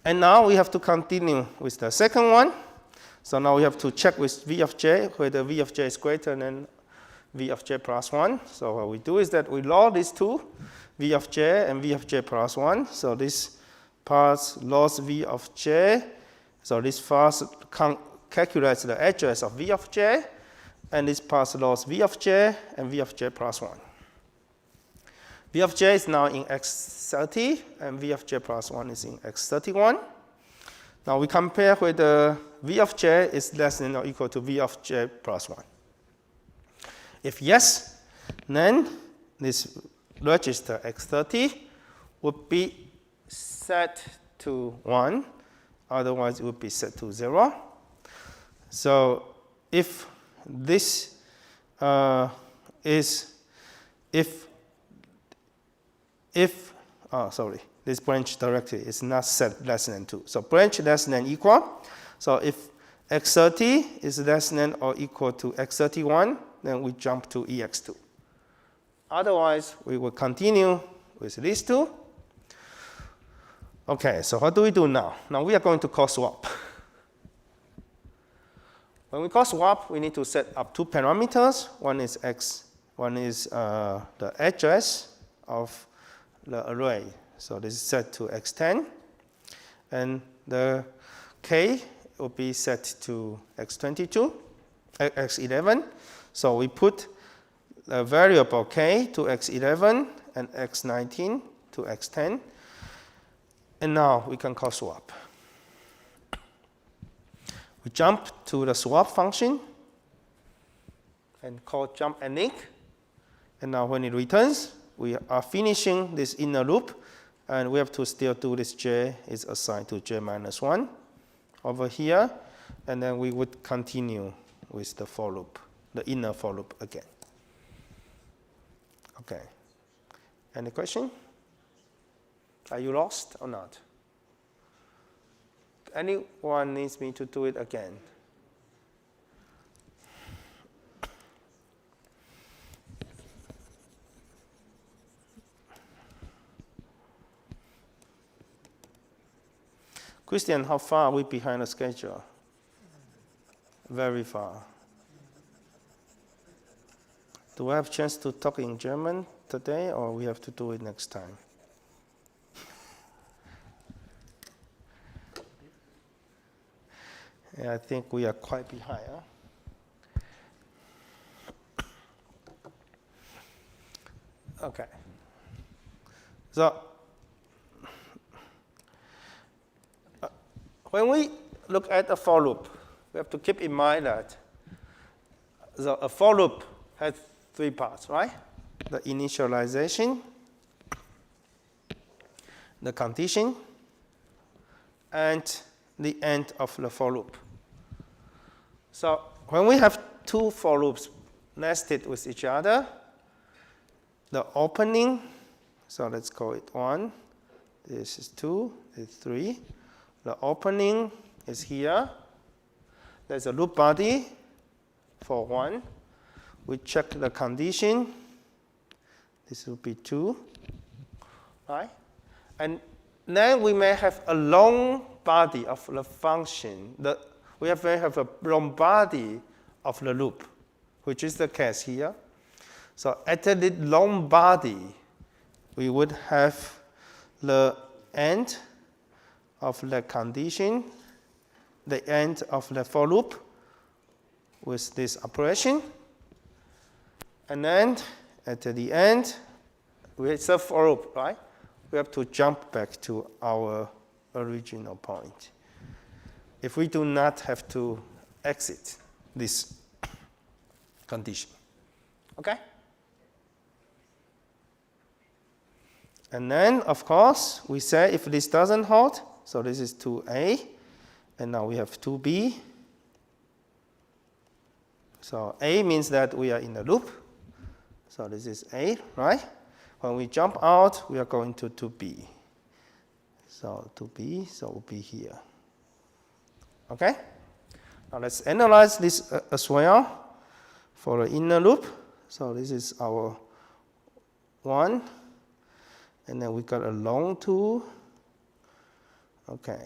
And now we have to continue with the second one. So now we have to check with v of j whether v of j is greater than v of j plus 1. So what we do is that we log these two, v of j and v of j plus 1. So this part logs v of j. So this part calculates the address of v of j, and this part logs v of j and v of j plus 1. V of j is now in x30, and v of j plus 1 is in x31. Now we compare whether v of j is less than or equal to v of j plus 1. If yes, then this register x30 would be set to 1, otherwise it would be set to 0. So if this this branch directly is not set less than 2. So branch less than equal. So if x30 is less than or equal to x31, then we jump to ex2. Otherwise, we will continue with these two. Okay, so what do we do now? Now we are going to call swap. When we call swap, we need to set up two parameters. One is the address of the array. So this is set to x10, and the k will be set to x22, x11. So we put the variable k to x11 and x19 to x10, and now we can call swap. We jump to the swap function and call jump and link, and now when it returns, we are finishing this inner loop, and we have to still do this j is assigned to j minus 1 over here, and then we would continue with the for loop, the inner for loop again. Okay. Any question? Are you lost or not? Anyone needs me to do it again? Christian, how far are we behind the schedule? Very far. Do I have a chance to talk in German today, or we have to do it next time? Yeah, I think we are quite behind. Huh? Okay. So, when we look at a for loop, we have to keep in mind that a for loop has 3 parts, right? The initialization, the condition, and the end of the for loop. So when we have 2 for loops nested with each other, the opening, so let's call it 1, this is 2, this is 3. The opening is here. There's a loop body for 1. We check the condition. This will be 2, right? And then we may have a long body of the function. We may have a long body of the loop, which is the case here. So at the long body, we would have the end of the condition, the end of the for loop with this operation. And then at the end, it's a for loop, right? We have to jump back to our original point. If we do not have to exit this condition. Okay? And then, of course, we say if this doesn't hold, so this is 2a, and now we have 2b. So a means that we are in the loop. So this is a, right? When we jump out, we are going to 2b. So 2b, so it will be here. Okay? Now let's analyze this as well for the inner loop. So this is our 1. And then we got a long 2. Okay.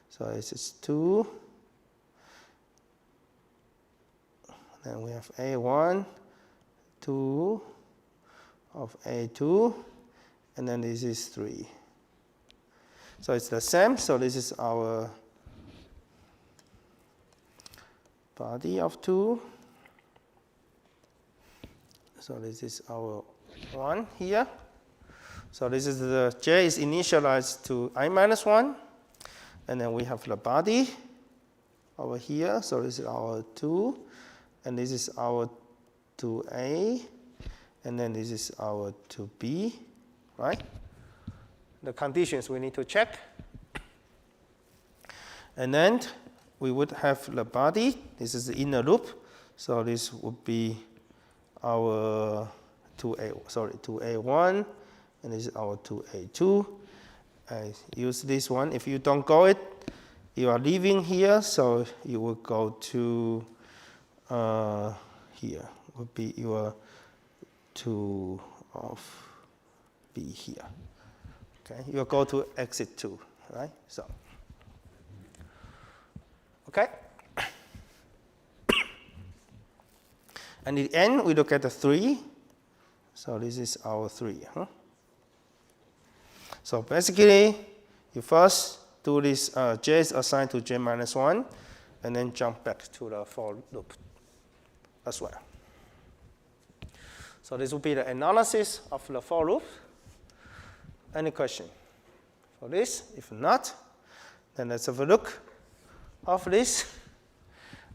So this is 2. Then we have A1, 2 of A2, and then this is 3. So it's the same. So this is our body of 2. So this is our 1 here. So this is the j is initialized to I minus 1. And then we have the body over here. So this is our 2. And this is our 2a. And then this is our 2b, right? The conditions we need to check. And then we would have the body. This is the inner loop. So this would be our 2a1. And this is our 2a2. I use this one. If you don't go it, you are leaving here, so you will go to here. Would be your 2 of b here. Okay, you will go to exit 2, right? So, okay. And in the end, we look at the 3. So this is our 3. Huh? So basically, you first do this j is assigned to j minus 1, and then jump back to the for loop as well. So this will be the analysis of the for loop. Any question for this? If not, then let's have a look of this.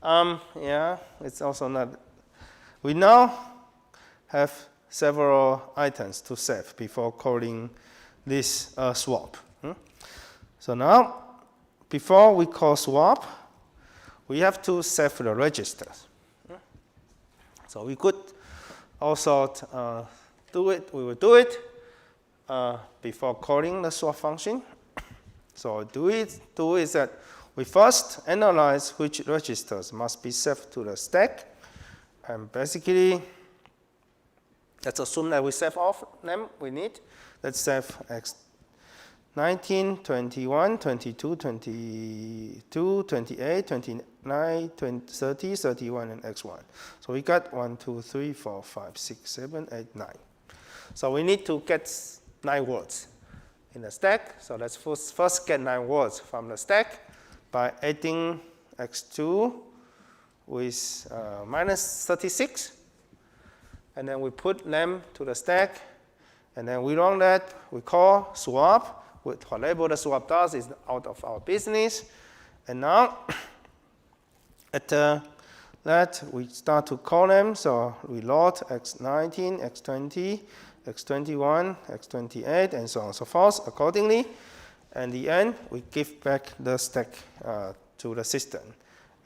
Yeah, it's also not. We now have several items to save before calling this swap. So now, before we call swap, we have to save the registers. So we could also do it. We will do it. before calling the swap function. So do is that we first analyze which registers must be set to the stack. And basically, let's assume that we save all of them we need. Let's save x19, 21, 22, 22, 28, 29, 20, 30, 31, and x1. So we got 1, 2, 3, 4, 5, 6, 7, 8, 9. So we need to get 9 words in the stack. So let's first get 9 words from the stack by adding x2 with minus 36. And then we put them to the stack. And then we run that. We call swap. Whatever the swap does is out of our business. And now, at that, we start to call them. So we load x19, x20, x21, x28, and so on and so forth accordingly. And in the end, we give back the stack to the system.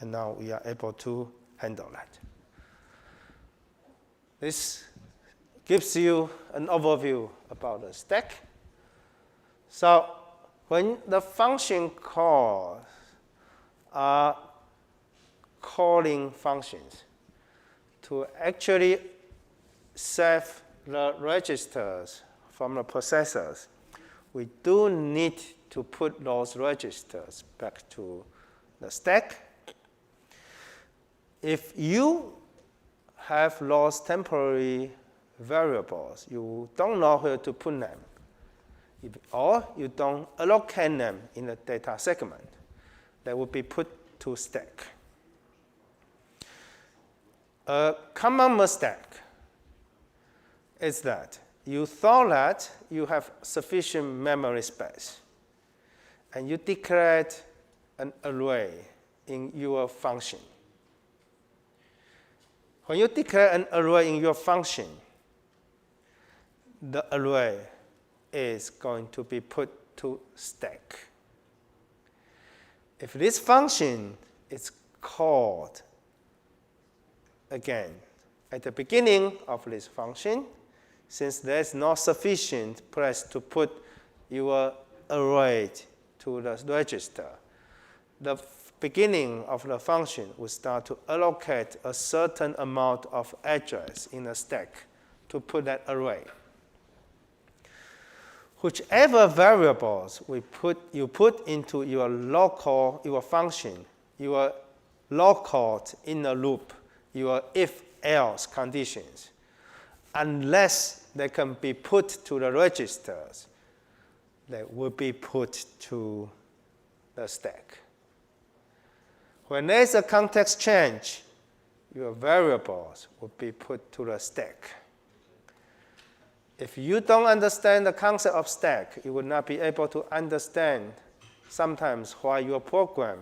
And now we are able to handle that. This gives you an overview about the stack. So when the function calls are calling functions to actually save the registers from the processors, we do need to put those registers back to the stack. If you have those temporary variables, you don't know where to put them, or you don't allocate them in the data segment, they will be put to stack. A common mistake is that you thought that you have sufficient memory space, and you declared an array in your function. When you declare an array in your function, the array is going to be put to stack. If this function is called again at the beginning of this function, since there's not sufficient place to put your array to the register, the beginning of the function will start to allocate a certain amount of address in the stack to put that array. Whichever variables you put into your function, your local inner loop, your if-else conditions, unless they can be put to the registers, they will be put to the stack. When there's a context change, your variables will be put to the stack. If you don't understand the concept of stack, you will not be able to understand sometimes why your program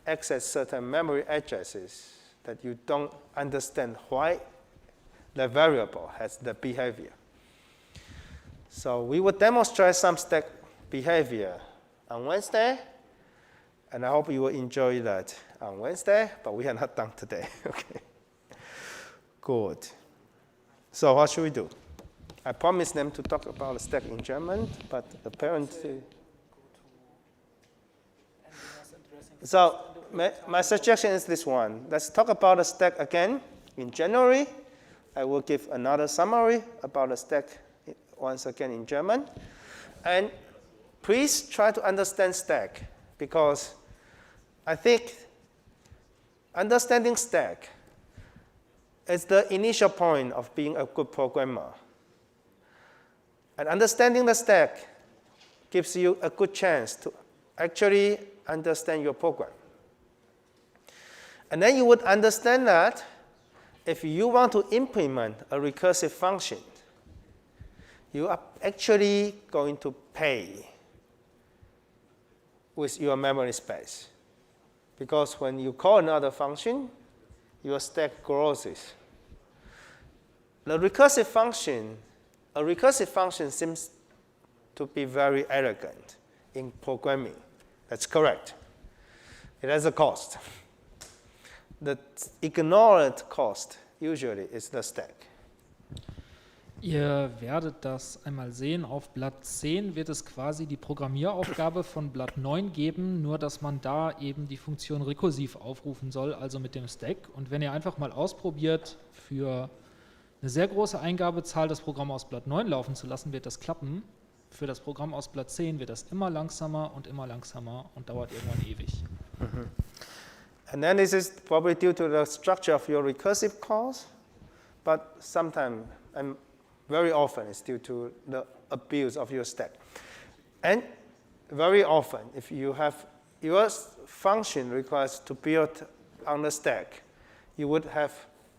access certain memory addresses that you don't understand why the variable has the behavior. So we will demonstrate some stack behavior on Wednesday, and I hope you will enjoy that on Wednesday, but we are not done today. Okay. Good. So what should we do? I promised them to talk about the stack in German, but apparently. So my suggestion is this one. Let's talk about the stack again in January. I will give another summary about the stack once again in German. And please try to understand stack, because I think understanding stack is the initial point of being a good programmer. And understanding the stack gives you a good chance to actually understand your program. And then you would understand that if you want to implement a recursive function, you are actually going to pay with your memory space. Because when you call another function, your stack grows. A recursive function seems to be very elegant in programming. That's correct. It has a cost. The ignored cost usually is the stack. Ihr werdet das einmal sehen. Auf Blatt 10 wird es quasi die Programmieraufgabe von Blatt 9 geben, nur dass man da eben die Funktion rekursiv aufrufen soll, also mit dem Stack. Und wenn ihr einfach mal ausprobiert, für eine sehr große Eingabezahl das Programm aus Blatt 9 laufen zu lassen, wird das klappen. Für das Programm aus Blatt 10 wird das immer langsamer und dauert irgendwann ewig. And then this is probably due to the structure of your recursive calls, but sometimes and very often it's due to the abuse of your stack. And very often, if you have your function requires to build on the stack, you would have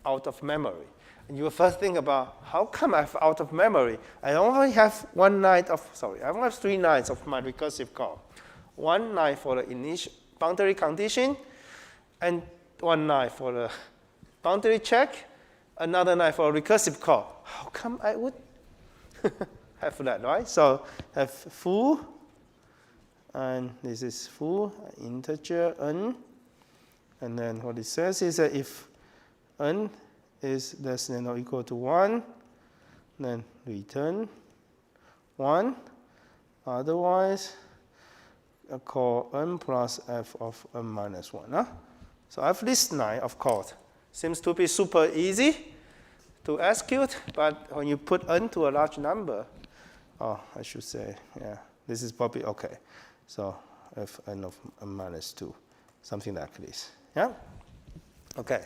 out of memory. And you will first think about, how come I have out of memory? I only have I only have 3 lines of my recursive call. 1 line for the initial boundary condition, and 1 line for the boundary check, another line for a recursive call. How come I would have that, right? So have foo, and this is foo, integer n, and then what it says is that if n is less than or equal to 1, then return 1. Otherwise, call n plus f of n minus 1. Huh? So I have this line, of course. Seems to be super easy to execute, but when you put n to a large number, I should say, yeah, this is probably okay. So fn of n minus 2, something like this. Yeah? Okay.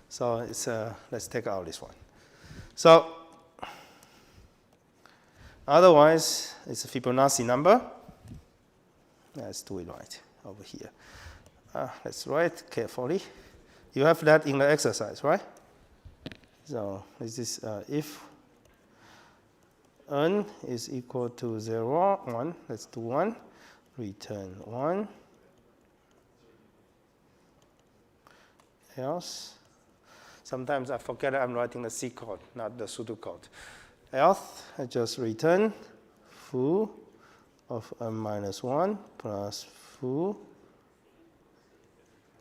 So it's, let's take out this one. So otherwise, it's a Fibonacci number. Let's do it right over here. Let's write carefully. You have that in the exercise, right? So this is if n is equal to 0, 1, let's do 1, return 1, else. Sometimes I forget I'm writing the C code, not the pseudocode. Else, I just return foo of n minus 1 plus foo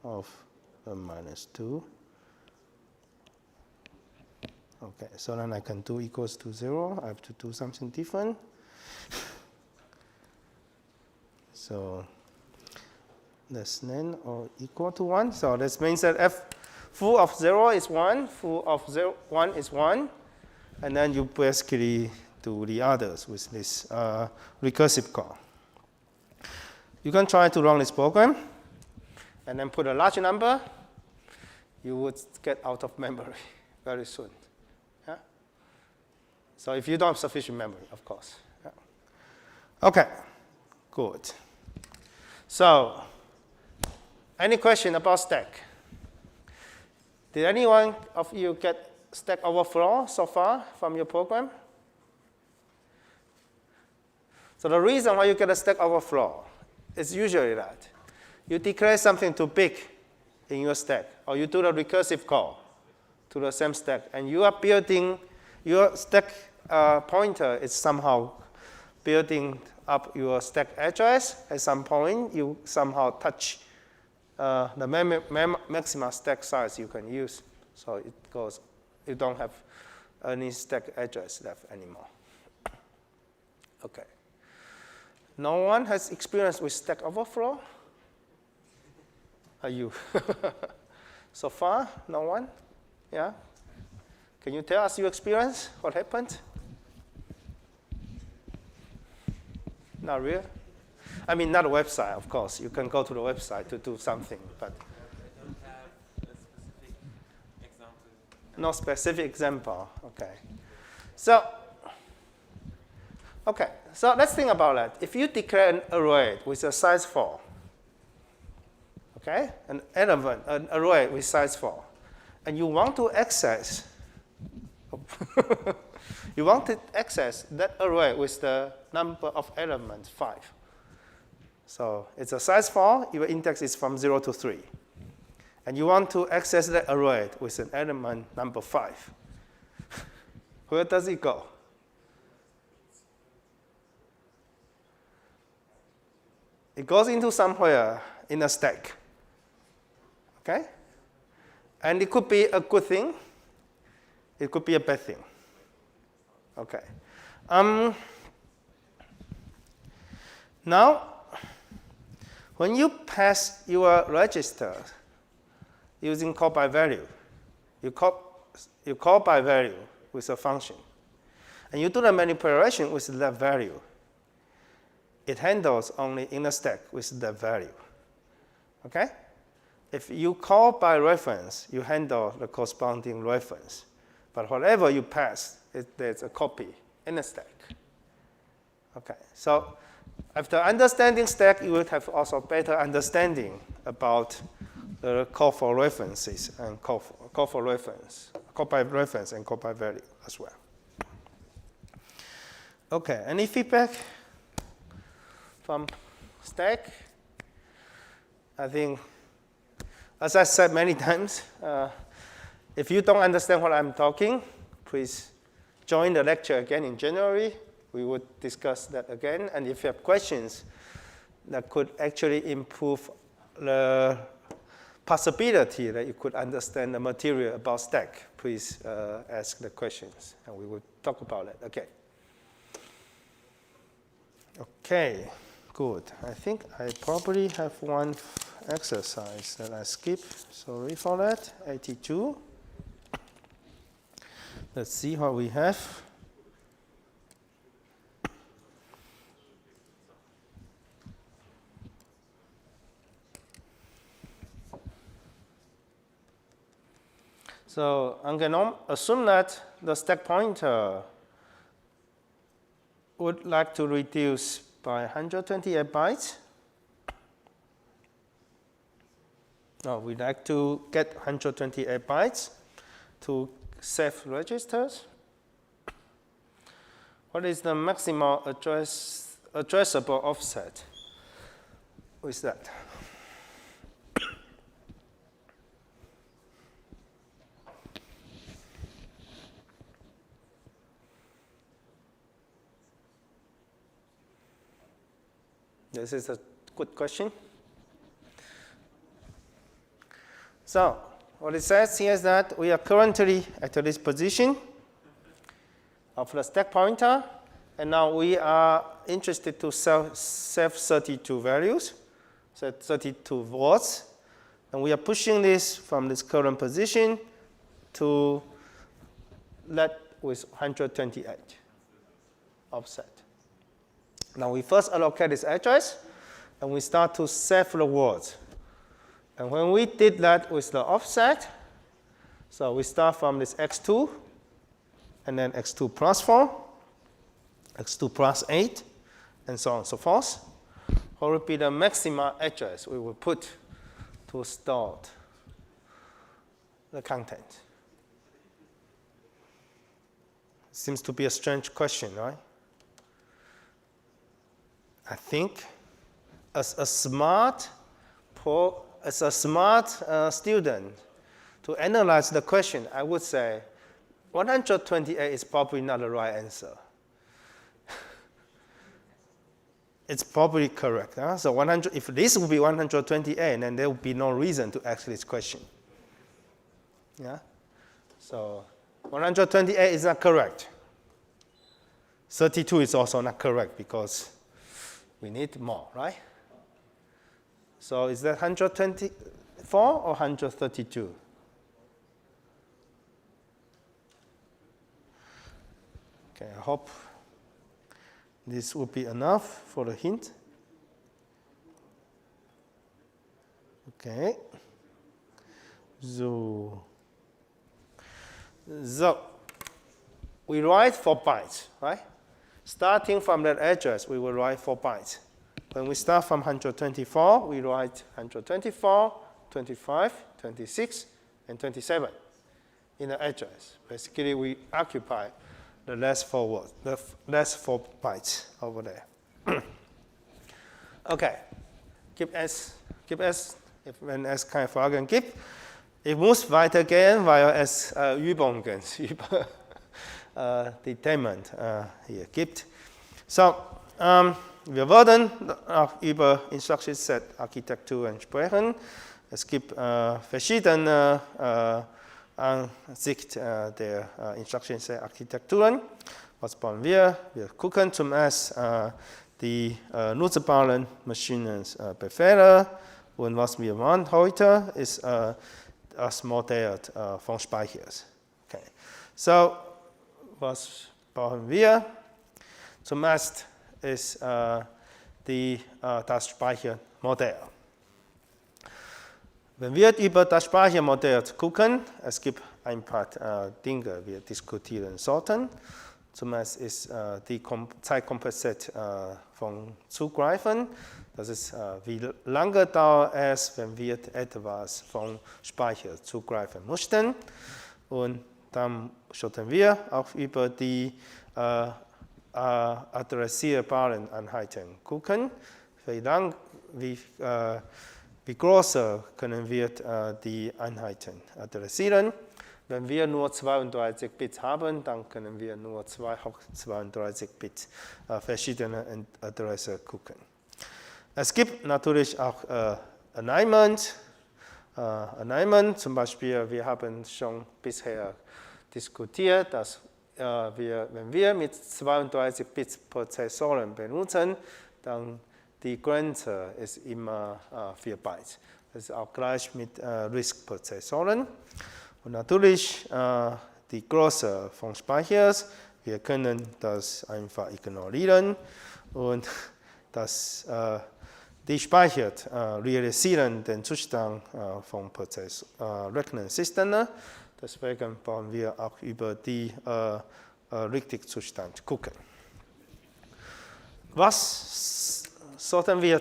of n minus 2. Okay, so then I can do equals to 0. I have to do something different. So less than or equal to 1. So this means that foo of 0 is 1, foo of 1 is 1, and then you basically do the others with this recursive call. You can try to run this program, and then put a large number. You would get out of memory very soon. Yeah? So if you don't have sufficient memory, of course. Yeah. Okay, good. So any question about stack? Did anyone of you get Stack Overflow so far from your program? So the reason why you get a Stack Overflow is usually that you declare something too big in your stack, or you do the recursive call to the same stack, and you are building your stack pointer is somehow building up your stack address. At some point, you somehow touch the maximum stack size you can use. So it goes, you don't have any stack address left anymore. Okay. No one has experience with Stack Overflow? Are you? So far, no one? Yeah? Can you tell us your experience? What happened? Not real? I mean, not a website, of course. You can go to the website to do something, but I don't have a specific example. no specific example. Okay. So let's think about that. If you declare an array with a size 4, okay, an array with size 4, and you want to access that array with the number of elements 5. So it's a size 4, your index is from 0 to 3. And you want to access that array with an element number 5. Where does it go? It goes into somewhere in a stack. Okay? And it could be a good thing. It could be a bad thing. Okay. Now, when you pass your register using call by value, you call by value with a function, and you do the manipulation with that value. It handles only in the stack with that value. Okay? If you call by reference, you handle the corresponding reference. But whatever you pass, there's a copy in the stack. Okay, so after understanding stack, you would have also better understanding about the call for references and call for reference, call by reference and call by value as well. Okay, any feedback from stack? I think, as I said many times, if you don't understand what I'm talking, please join the lecture again in January. We would discuss that again. And if you have questions that could actually improve the possibility that you could understand the material about stack, please ask the questions, and we will talk about it. Okay. Okay, good. I think I probably have one exercise that I skipped. Sorry for that. 82. Let's see what we have. So I'm going to assume that the stack pointer would like to reduce by 128 bytes. No, we'd like to get 128 bytes to save registers. What is the maximal addressable offset with that? This is a good question. So what it says here is that we are currently at this position of the stack pointer, and now we are interested to save 32 values, so 32 words, and we are pushing this from this current position to that with 128 offset. Now we first allocate this address, and we start to save the words. And when we did that with the offset, so we start from this x2, and then x2 plus 4, x2 plus 8, and so on and so forth. What would be the maximum address we will put to store the content? Seems to be a strange question, right? I think as a smart student, to analyze the question, I would say 128 is probably not the right answer. It's probably correct. Huh? So 100, if this would be 128, then there would be no reason to ask this question. Yeah? So 128 is not correct. 32 is also not correct because we need more, right? So is that 124 or 132? Okay, I hope this will be enough for the hint. Okay. So we write 4 bytes, right? Starting from that address, we will write 4 bytes. When we start from 124, we write 124, 25, 26, and 27 in the address. Basically, we occupy the last 4 words, the last 4 bytes over there. Okay, gib es, wenn es keine Fragen gibt. Ich muss weitergehen, weil es Übungen über Detainment hier gibt. So, wir werden auch über Instruction Set Architekturen sprechen. Es gibt verschiedene Ansichten der Instruction Set Architekturen. Was brauchen wir? Wir gucken zuerst die nutzbaren Maschinenbefehle. Und was wir machen heute, ist das Modell von Speichers. Okay. So, was brauchen wir? Zuerst ist das Speichermodell. Wenn wir über das Speichermodell gucken, es gibt ein paar Dinge, die wir diskutieren sollten. Zuerst ist die Zeitkomplexität von Zugreifen. Das ist, wie lange dauert es, wenn wir etwas vom Speicher zugreifen möchten. Und dann sollten wir auch über die adressierbaren Einheiten gucken. Wie groß können wir die Einheiten adressieren? Wenn wir nur 32 Bits haben, dann können wir nur 32 Bits verschiedene Adressen gucken. Es gibt natürlich auch Alignment. Zum Beispiel, wir haben schon bisher diskutiert, dass wenn wir mit 32 Bits Prozessoren benutzen, dann die Grenze ist immer 4 Bytes. Das ist auch gleich mit RISC-Prozessoren. Und natürlich die Größe von Speichers, wir können das einfach ignorieren und die Speicher realisieren den Zustand von Rechnersystemen. Deswegen wollen wir auch über die Richtigzustand gucken. Was sollten wir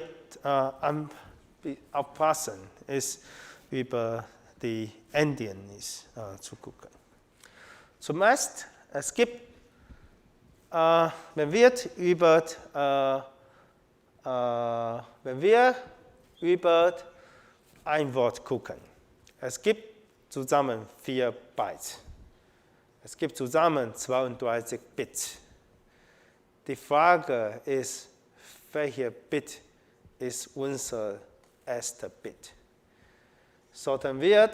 aufpassen, ist über die Endiennis zu gucken. Zuerst, es gibt, wenn wir über ein Wort gucken, es gibt zusammen 4 Bytes. Es gibt zusammen 32 Bits. Die Frage ist, welcher Bit ist unser erster Bit? Sollten wir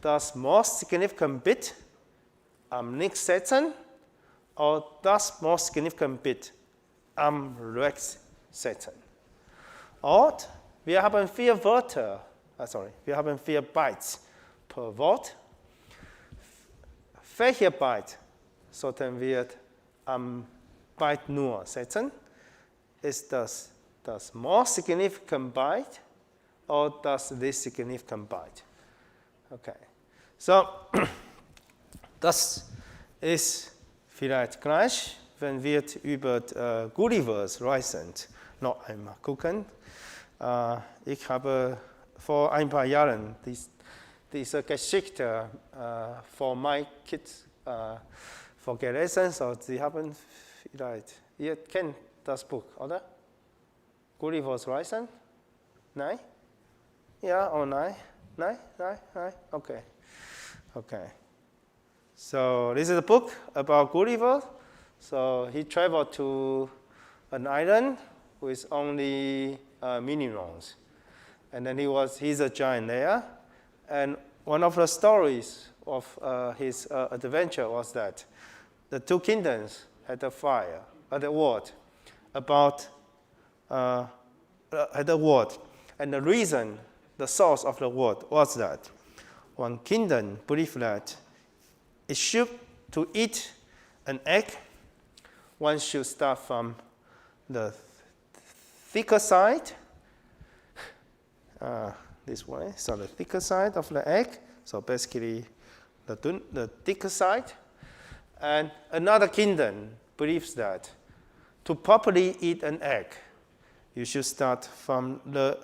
das most significant Bit am links setzen oder das most significant Bit am rechts setzen? Und wir haben 4 Wörter, wir haben 4 Bytes per Wort. Welcher Byte sollten wir am Byte nur setzen? Ist das most significant Byte oder das least significant Byte? Okay. So, das ist vielleicht gleich, wenn wir über Gulliver's Reisend noch einmal gucken. Ich habe vor ein paar Jahren diese Geschichte von meinen Kids vorgelesen. So, Sie haben vielleicht, ihr kennt das Buch, oder? Gulliver's Reisend? Nein? Ja, oh nein? Nein? Okay. So this is a book about Gulliver. So he traveled to an island with only mini-rounds. And then he's a giant there. And one of the stories of his adventure was that the 2 kingdoms had a fire, had a war about, And the reason, the source of the war was that one kingdom believed that it should, to eat an egg, one should start from the thicker side, this way, so the thicker side of the egg, so basically the thicker side. And another kingdom believes that to properly eat an egg, you should start from the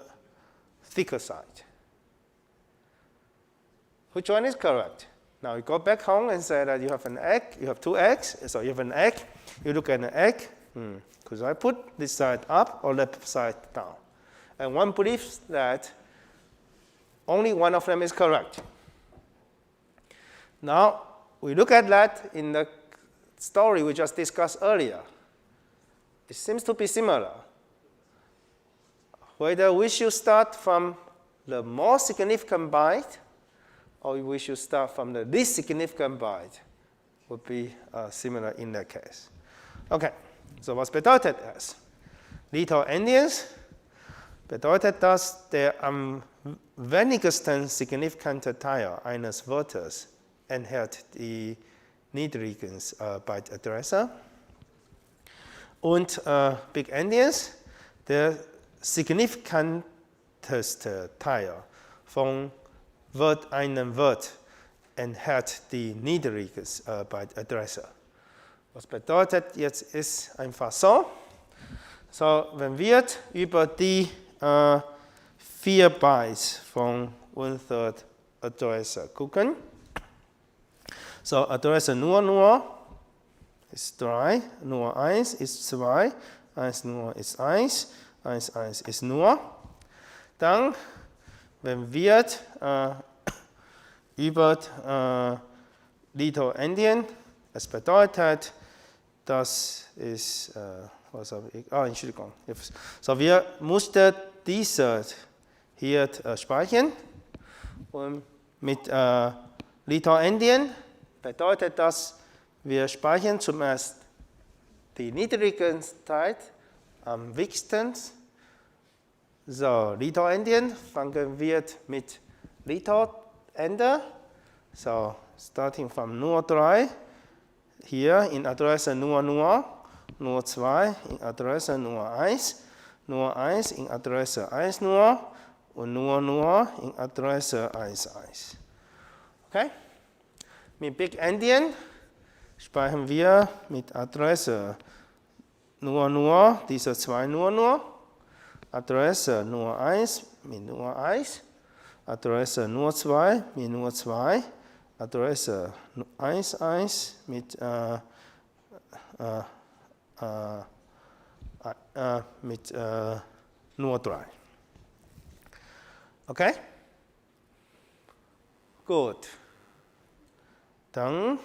thicker side. Which one is correct? Now you go back home and say that you have an egg, you have 2 eggs, so you have an egg, you look at an egg, could I put this side up or left side down? And one believes that only one of them is correct. Now, we look at that in the story we just discussed earlier. It seems to be similar. Whether we should start from the most significant byte or we should start from the least significant byte, would be similar in that case. Okay, so was bedeutet das? Little Endians bedeutet das, der am wenigsten signifikante Teil eines Wortes enthält die niedrigen Byte-Adresse. Und Big Endians, der signifikanteste Teil von einem Wort enthält die niedrige Byte-Adresse. Was bedeutet jetzt ist einfach so. So, wenn wir über die 4 Bytes von unserer Adresse gucken, so Adresse nur ist 3, nur 1 ist 2, 1 nur ist 1, 1 ist nur. Dann, wenn wir über Little Endian, es bedeutet, das ist, was habe ich? Entschuldigung. So, wir mussten diese hier speichern. Und mit Little Endian bedeutet das, wir speichern zuerst die niedrigen Zeit am wichtigsten. So, Little Endian fangen wir mit Little Ende. So, starting from nur 3. Hier in Adresse nur 2 in Adresse nur 1 in Adresse 1 nur und nur in Adresse 1. Okay? Mit Big Endian speichern wir mit Adresse nur, diese 2 nur, Adresse nur 1 mit nur 1, Adresse nur 2 mit nur 2, Adresse 1 mit nur 3. Okay? Gut. Dann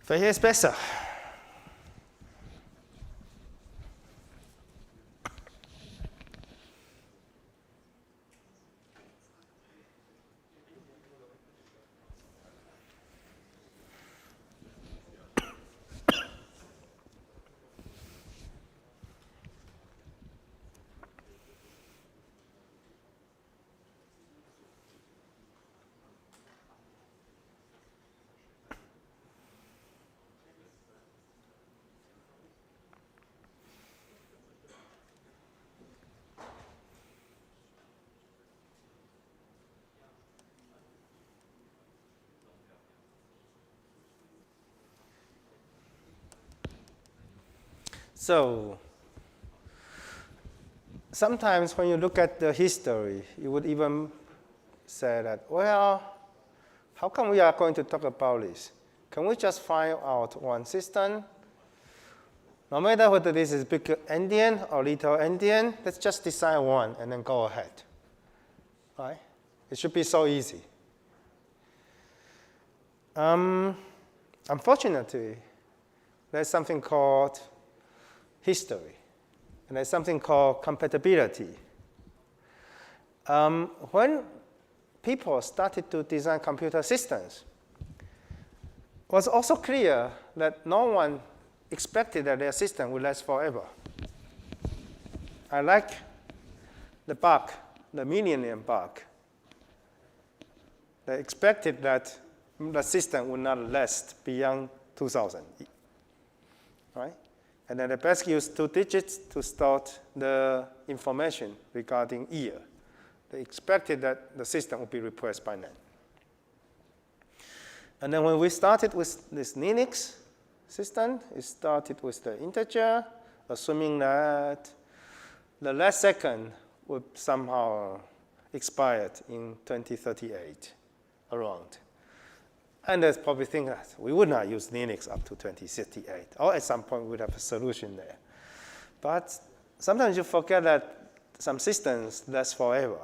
welcher ist besser? So, sometimes when you look at the history, you would even say that, well, how come we are going to talk about this? Can we just find out one system? No matter whether this is big endian or little endian, let's just decide one and then go ahead. Right? It should be so easy. Unfortunately, there's something called history, and there's something called compatibility. When people started to design computer systems, it was also clear that no one expected that their system would last forever. I like the bug, the millennium bug. They expected that the system would not last beyond 2000, right? And then they best used 2 digits to start the information regarding year. They expected that the system would be replaced by then. And then when we started with this Linux system, it started with the integer, assuming that the last second would somehow expire in 2038 around. And there's probably think that we would not use Linux up to 2038, or at some point we would have a solution there. But sometimes you forget that some systems last forever,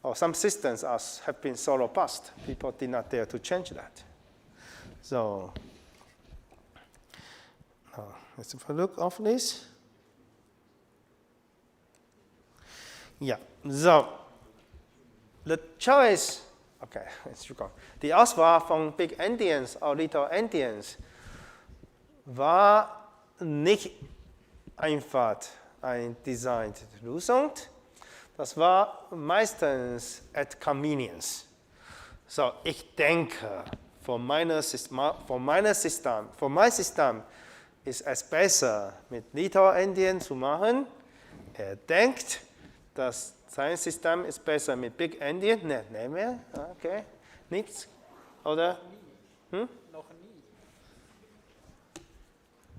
or some systems have been so robust, people did not dare to change that. So Let's have a look of this. Yeah, so the choice, okay, let's go. Die Auswahl von Big Endians oder Little Endians war nicht einfach eine designte Lösung. Das war meistens at convenience. So, ich denke, für mein System ist es besser, mit Little Endian zu machen. Er denkt, dass sein System ist besser mit Big Endian. Nein mehr. Okay. Nichts? Oder? Noch nie.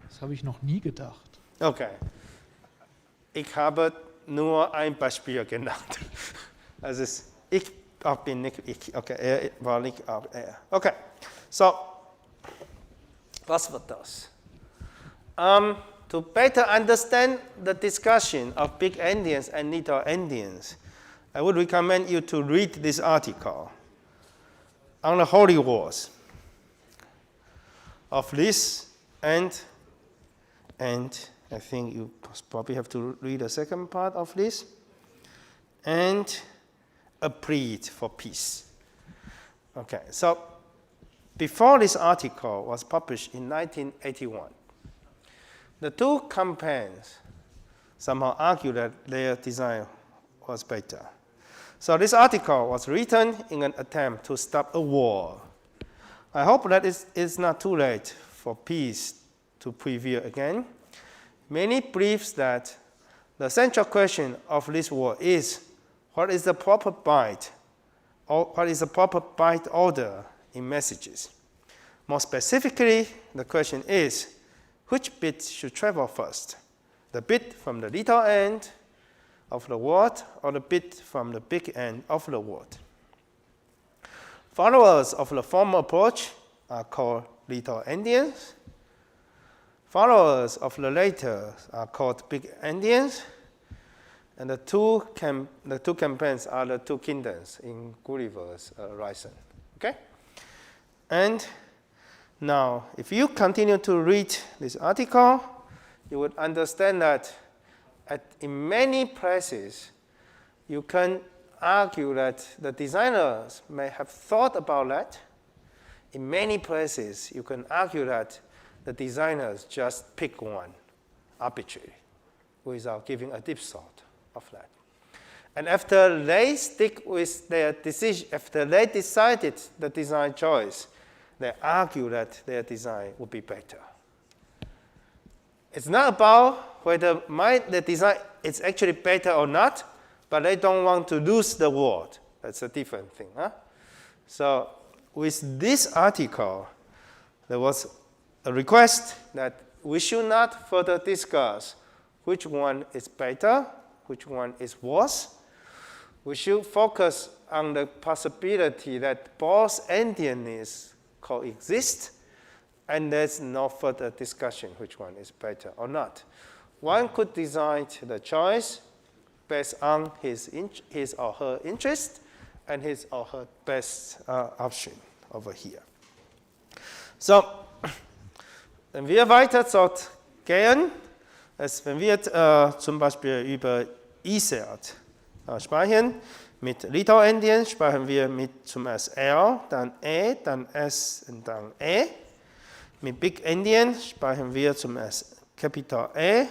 Das habe ich noch nie gedacht. Okay. Ich habe nur ein Beispiel genannt. Also ich bin nicht ich. Okay, er war nicht er. Okay. So, was wird das? To better understand the discussion of big endians and little endians, I would recommend you to read this article on the holy wars of this, and I think you probably have to read the second part of this, and a plea for peace. Okay, so before this article was published in 1981, the two campaigns somehow argued that their design was better. So this article was written in an attempt to stop a war. I hope that it's not too late for peace to prevail again. Many believe that the central question of this war is what is the proper byte, or what is the proper byte order in messages. More specifically, the question is, which bit should travel first? The bit from the little end of the word or the bit from the big end of the word? Followers of the former approach are called little endians. Followers of the later are called big endians. And the two campaigns are the two kingdoms in Gulliver's Rising. Okay? And now, if you continue to read this article, you would understand that in many places, you can argue that the designers may have thought about that. In many places, you can argue that the designers just pick one arbitrarily without giving a deep thought of that. And after they stick with their decision, after they decided the design choice, they argue that their design would be better. It's not about whether the design is actually better or not, but they don't want to lose the word. That's a different thing. Huh? So with this article, there was a request that we should not further discuss which one is better, which one is worse. We should focus on the possibility that both endianness coexist, and there's no further discussion which one is better or not. One could design the choice based on his or her interest and his or her best option over here. So, wenn wir weiter dort gehen, wenn wir zum Beispiel über Insert sprechen, mit Little Endian sprechen wir mit zuerst R, dann E, dann S und dann E. Mit Big Endian sprechen wir zuerst Capital E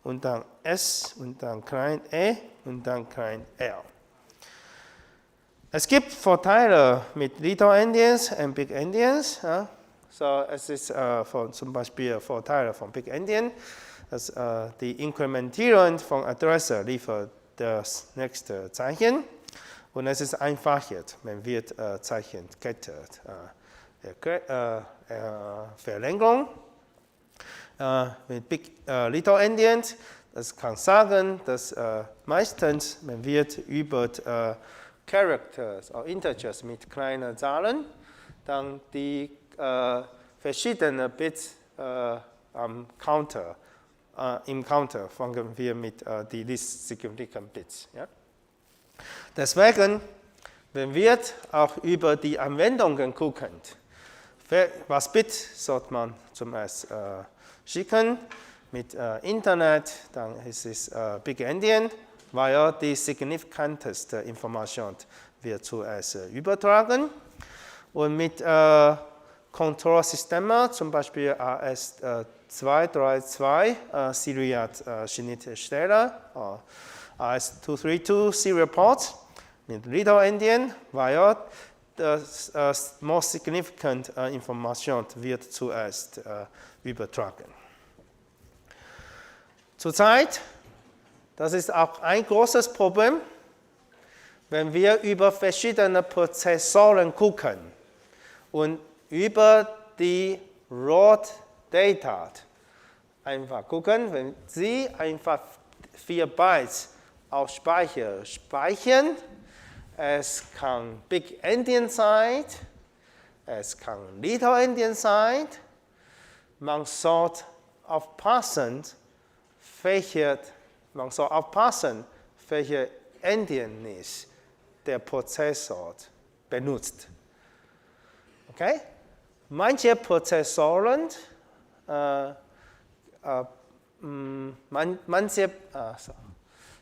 und dann S und dann klein e und dann klein r. Es gibt Vorteile mit Little Endians und Big Endians. Ja. So, es ist zum Beispiel Vorteile von Big Endian, dass die Inkrementierung von Adresse liefert das nächste Zeichen. Und es ist einfacher, wenn wir Zeichenkette Verlängerung. Mit Little Endians, das kann sagen, dass meistens, wenn wir über Characters oder Integers mit kleinen Zahlen, dann die verschiedenen Bits im Counter fangen wir mit die least significant Bits. Ja? Deswegen, wenn wir auch über die Anwendungen gucken, was Bit sollte man zuerst schicken mit Internet, dann ist es Big Endian, weil die signifikanteste Information wird zuerst übertragen. Und mit Kontrollsystemen, zum Beispiel AS232 Seriat-Schnittstelle, AS232 Serial Ports mit Little Endian, weil das most significant Information wird zuerst übertragen. Zurzeit, das ist auch ein großes Problem, wenn wir über verschiedene Prozessoren gucken und über die Raw Data einfach gucken, wenn Sie einfach 4 Bytes auf Speicher speichern, es kann Big Endian sein, es kann Little Endian sein, man sollte aufpassen, welcher Endian ist der Prozessor benutzt. Okay? Manche Prozessoren,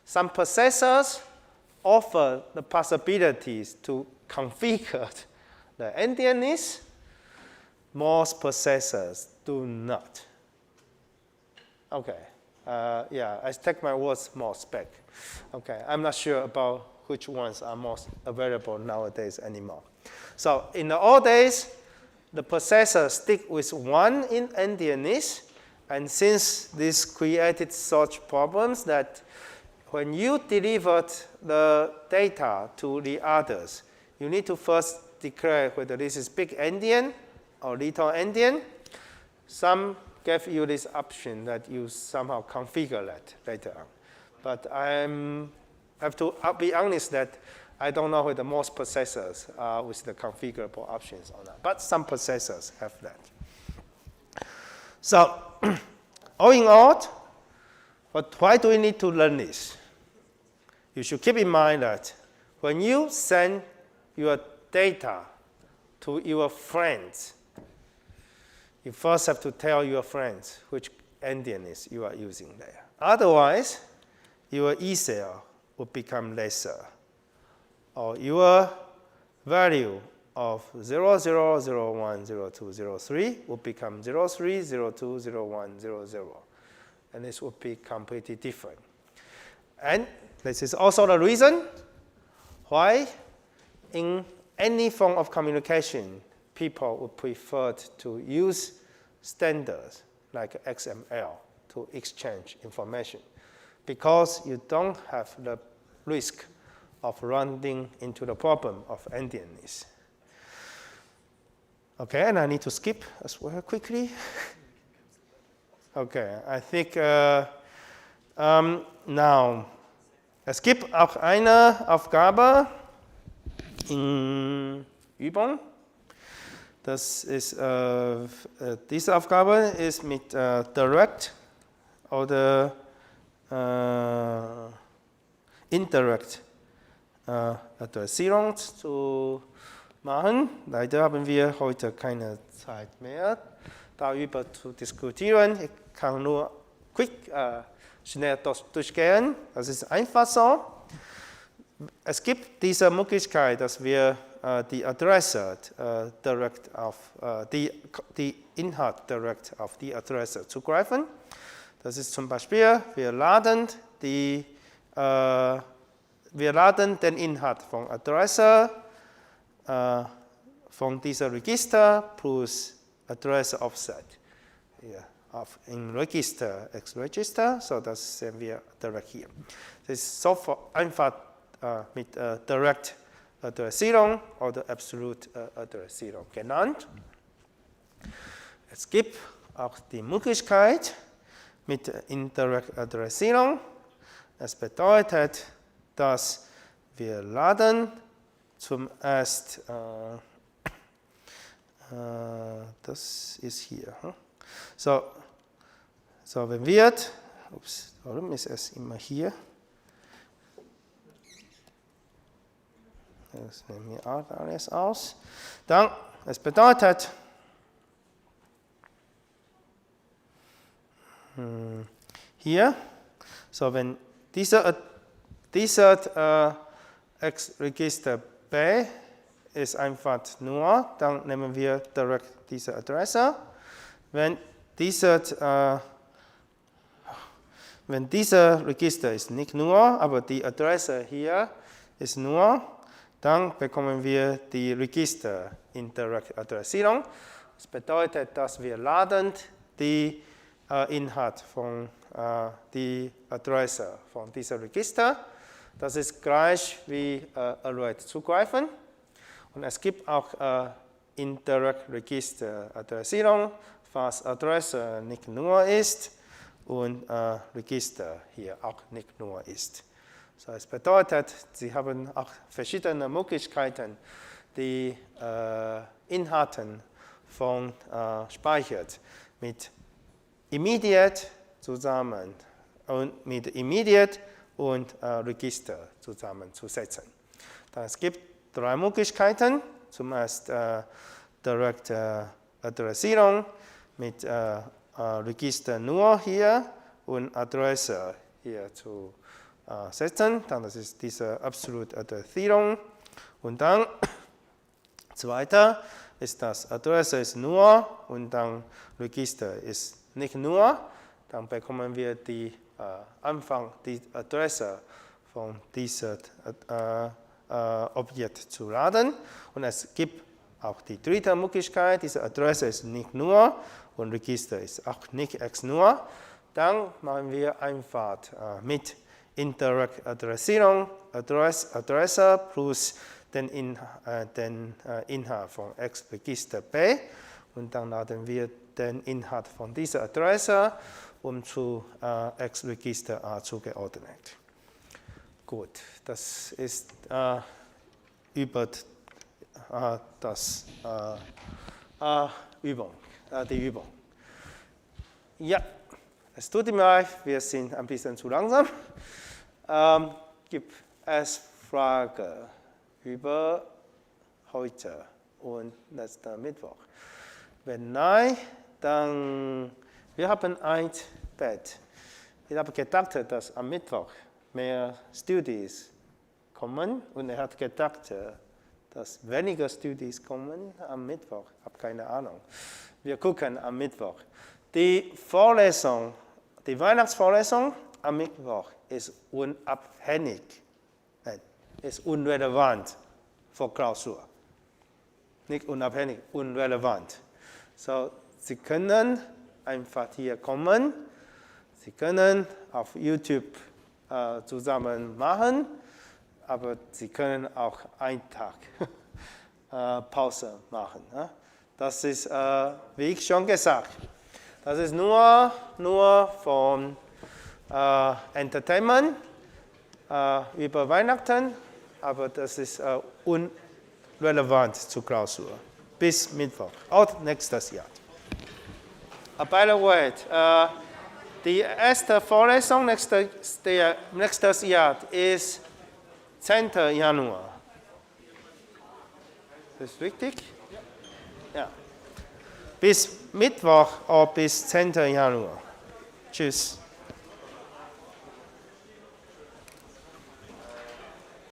some processors offer the possibilities to configure the endianness. Most processors do not. Okay. Yeah, I take my words more spec. Okay, I'm not sure about which ones are most available nowadays anymore. So in the old days, the processor stick with one in endianness, and since this created such problems that when you delivered the data to the others, you need to first declare whether this is big endian or little endian. Some gave you this option that you somehow configure that later on. But I have to be honest that I don't know whether most processors are with the configurable options or not. But some processors have that. So, all in all, but why do we need to learn this? You should keep in mind that when you send your data to your friends, you first have to tell your friends which endianness you are using there. Otherwise, your E cell will become lesser, or your value of 00010203 will become 03020100, and this will be completely different. And this is also the reason why in any form of communication, people would prefer to use standards like XML to exchange information, because you don't have the risk of running into the problem of endianness. Okay, and I need to skip as well quickly. Okay, I think now, es gibt auch eine Aufgabe in Übung. Das ist, diese Aufgabe ist mit Direct oder Indirect Adressierung zu machen. Leider haben wir heute keine Zeit mehr, darüber zu diskutieren. Ich kann nur schnell durchgehen. Das ist einfach so. Es gibt diese Möglichkeit, dass wir die Adresse direkt auf die Inhalt direkt auf die Adresse zugreifen. Das ist zum Beispiel, wir laden den Inhalt von Adresse von diesem Register plus Adresse Offset. Ja, im Register, X-Register, so das sehen wir direkt hier. Das ist sofort einfach mit Direct Adressierung oder Absolute Adressierung genannt. Es gibt auch die Möglichkeit mit Indirect Adressierung. Es bedeutet, dass wir laden zuerst, das ist hier. So wenn wir, warum ist es immer hier? Das nehmen wir auch alles aus. Dann, es bedeutet, hier. So, wenn dieser X-Register B ist einfach nur, dann nehmen wir direkt diese Adresse. Wenn dieser Register ist nicht nur, aber die Adresse hier ist nur, dann bekommen wir die Register Indirect Adressierung. Das bedeutet, dass wir laden die Inhalt von die Adresse von diesem Register. Das ist gleich wie erneut zugreifen. Und es gibt auch Indirect Register Adressierung, falls Adresse nicht nur ist und Register hier auch nicht nur ist. So, es bedeutet, Sie haben auch verschiedene Möglichkeiten, die Inhalte von speichert mit Immediate zusammen und mit Immediate und Register zusammenzusetzen. Es gibt 3 Möglichkeiten. Zum ersten Direct Adressierung mit Register nur hier und Adresse hier zu setzen. Dann das ist diese absolute Adressierung. Und dann zweiter ist das Adresse ist nur und dann Register ist nicht nur. Dann bekommen wir die die Adresse von diesem Objekt zu laden. Und es gibt auch die dritte Möglichkeit, diese Adresse ist nicht nur und Register ist auch nicht X nur. Dann machen wir einfach mit Indirect Adressierung Adresse plus den Inhalt von X Register B und dann laden wir den Inhalt von dieser Adresse zu X Register A zugeordnet. Gut, das ist über die Übung. Ja, es tut mir leid, wir sind ein bisschen zu langsam. Gibt es Fragen über heute und letzten Mittwoch? Wenn nein, dann wir haben ein Bett. Ich habe gedacht, dass am Mittwoch mehr Studis kommen und er hat gedacht, dass weniger Studis kommen am Mittwoch. Ich habe keine Ahnung. Wir gucken am Mittwoch. Die Vorlesung, die Weihnachtsvorlesung am Mittwoch ist unabhängig, ist unrelevant für Klausur. Nicht unabhängig, unrelevant. So, Sie können einfach hier kommen. Sie können auf YouTube zusammen machen, aber Sie können auch einen Tag Pause machen. Das ist, wie ich schon gesagt, das ist nur von Entertainment über Weihnachten, aber das ist unrelevant zur Klausur. Bis Mittwoch, auch nächstes Jahr. By the way, die erste Vorlesung nächstes Jahr ist 10. Januar. Ist das richtig? Ja. Bis Mittwoch oder bis 10. Januar. Tschüss.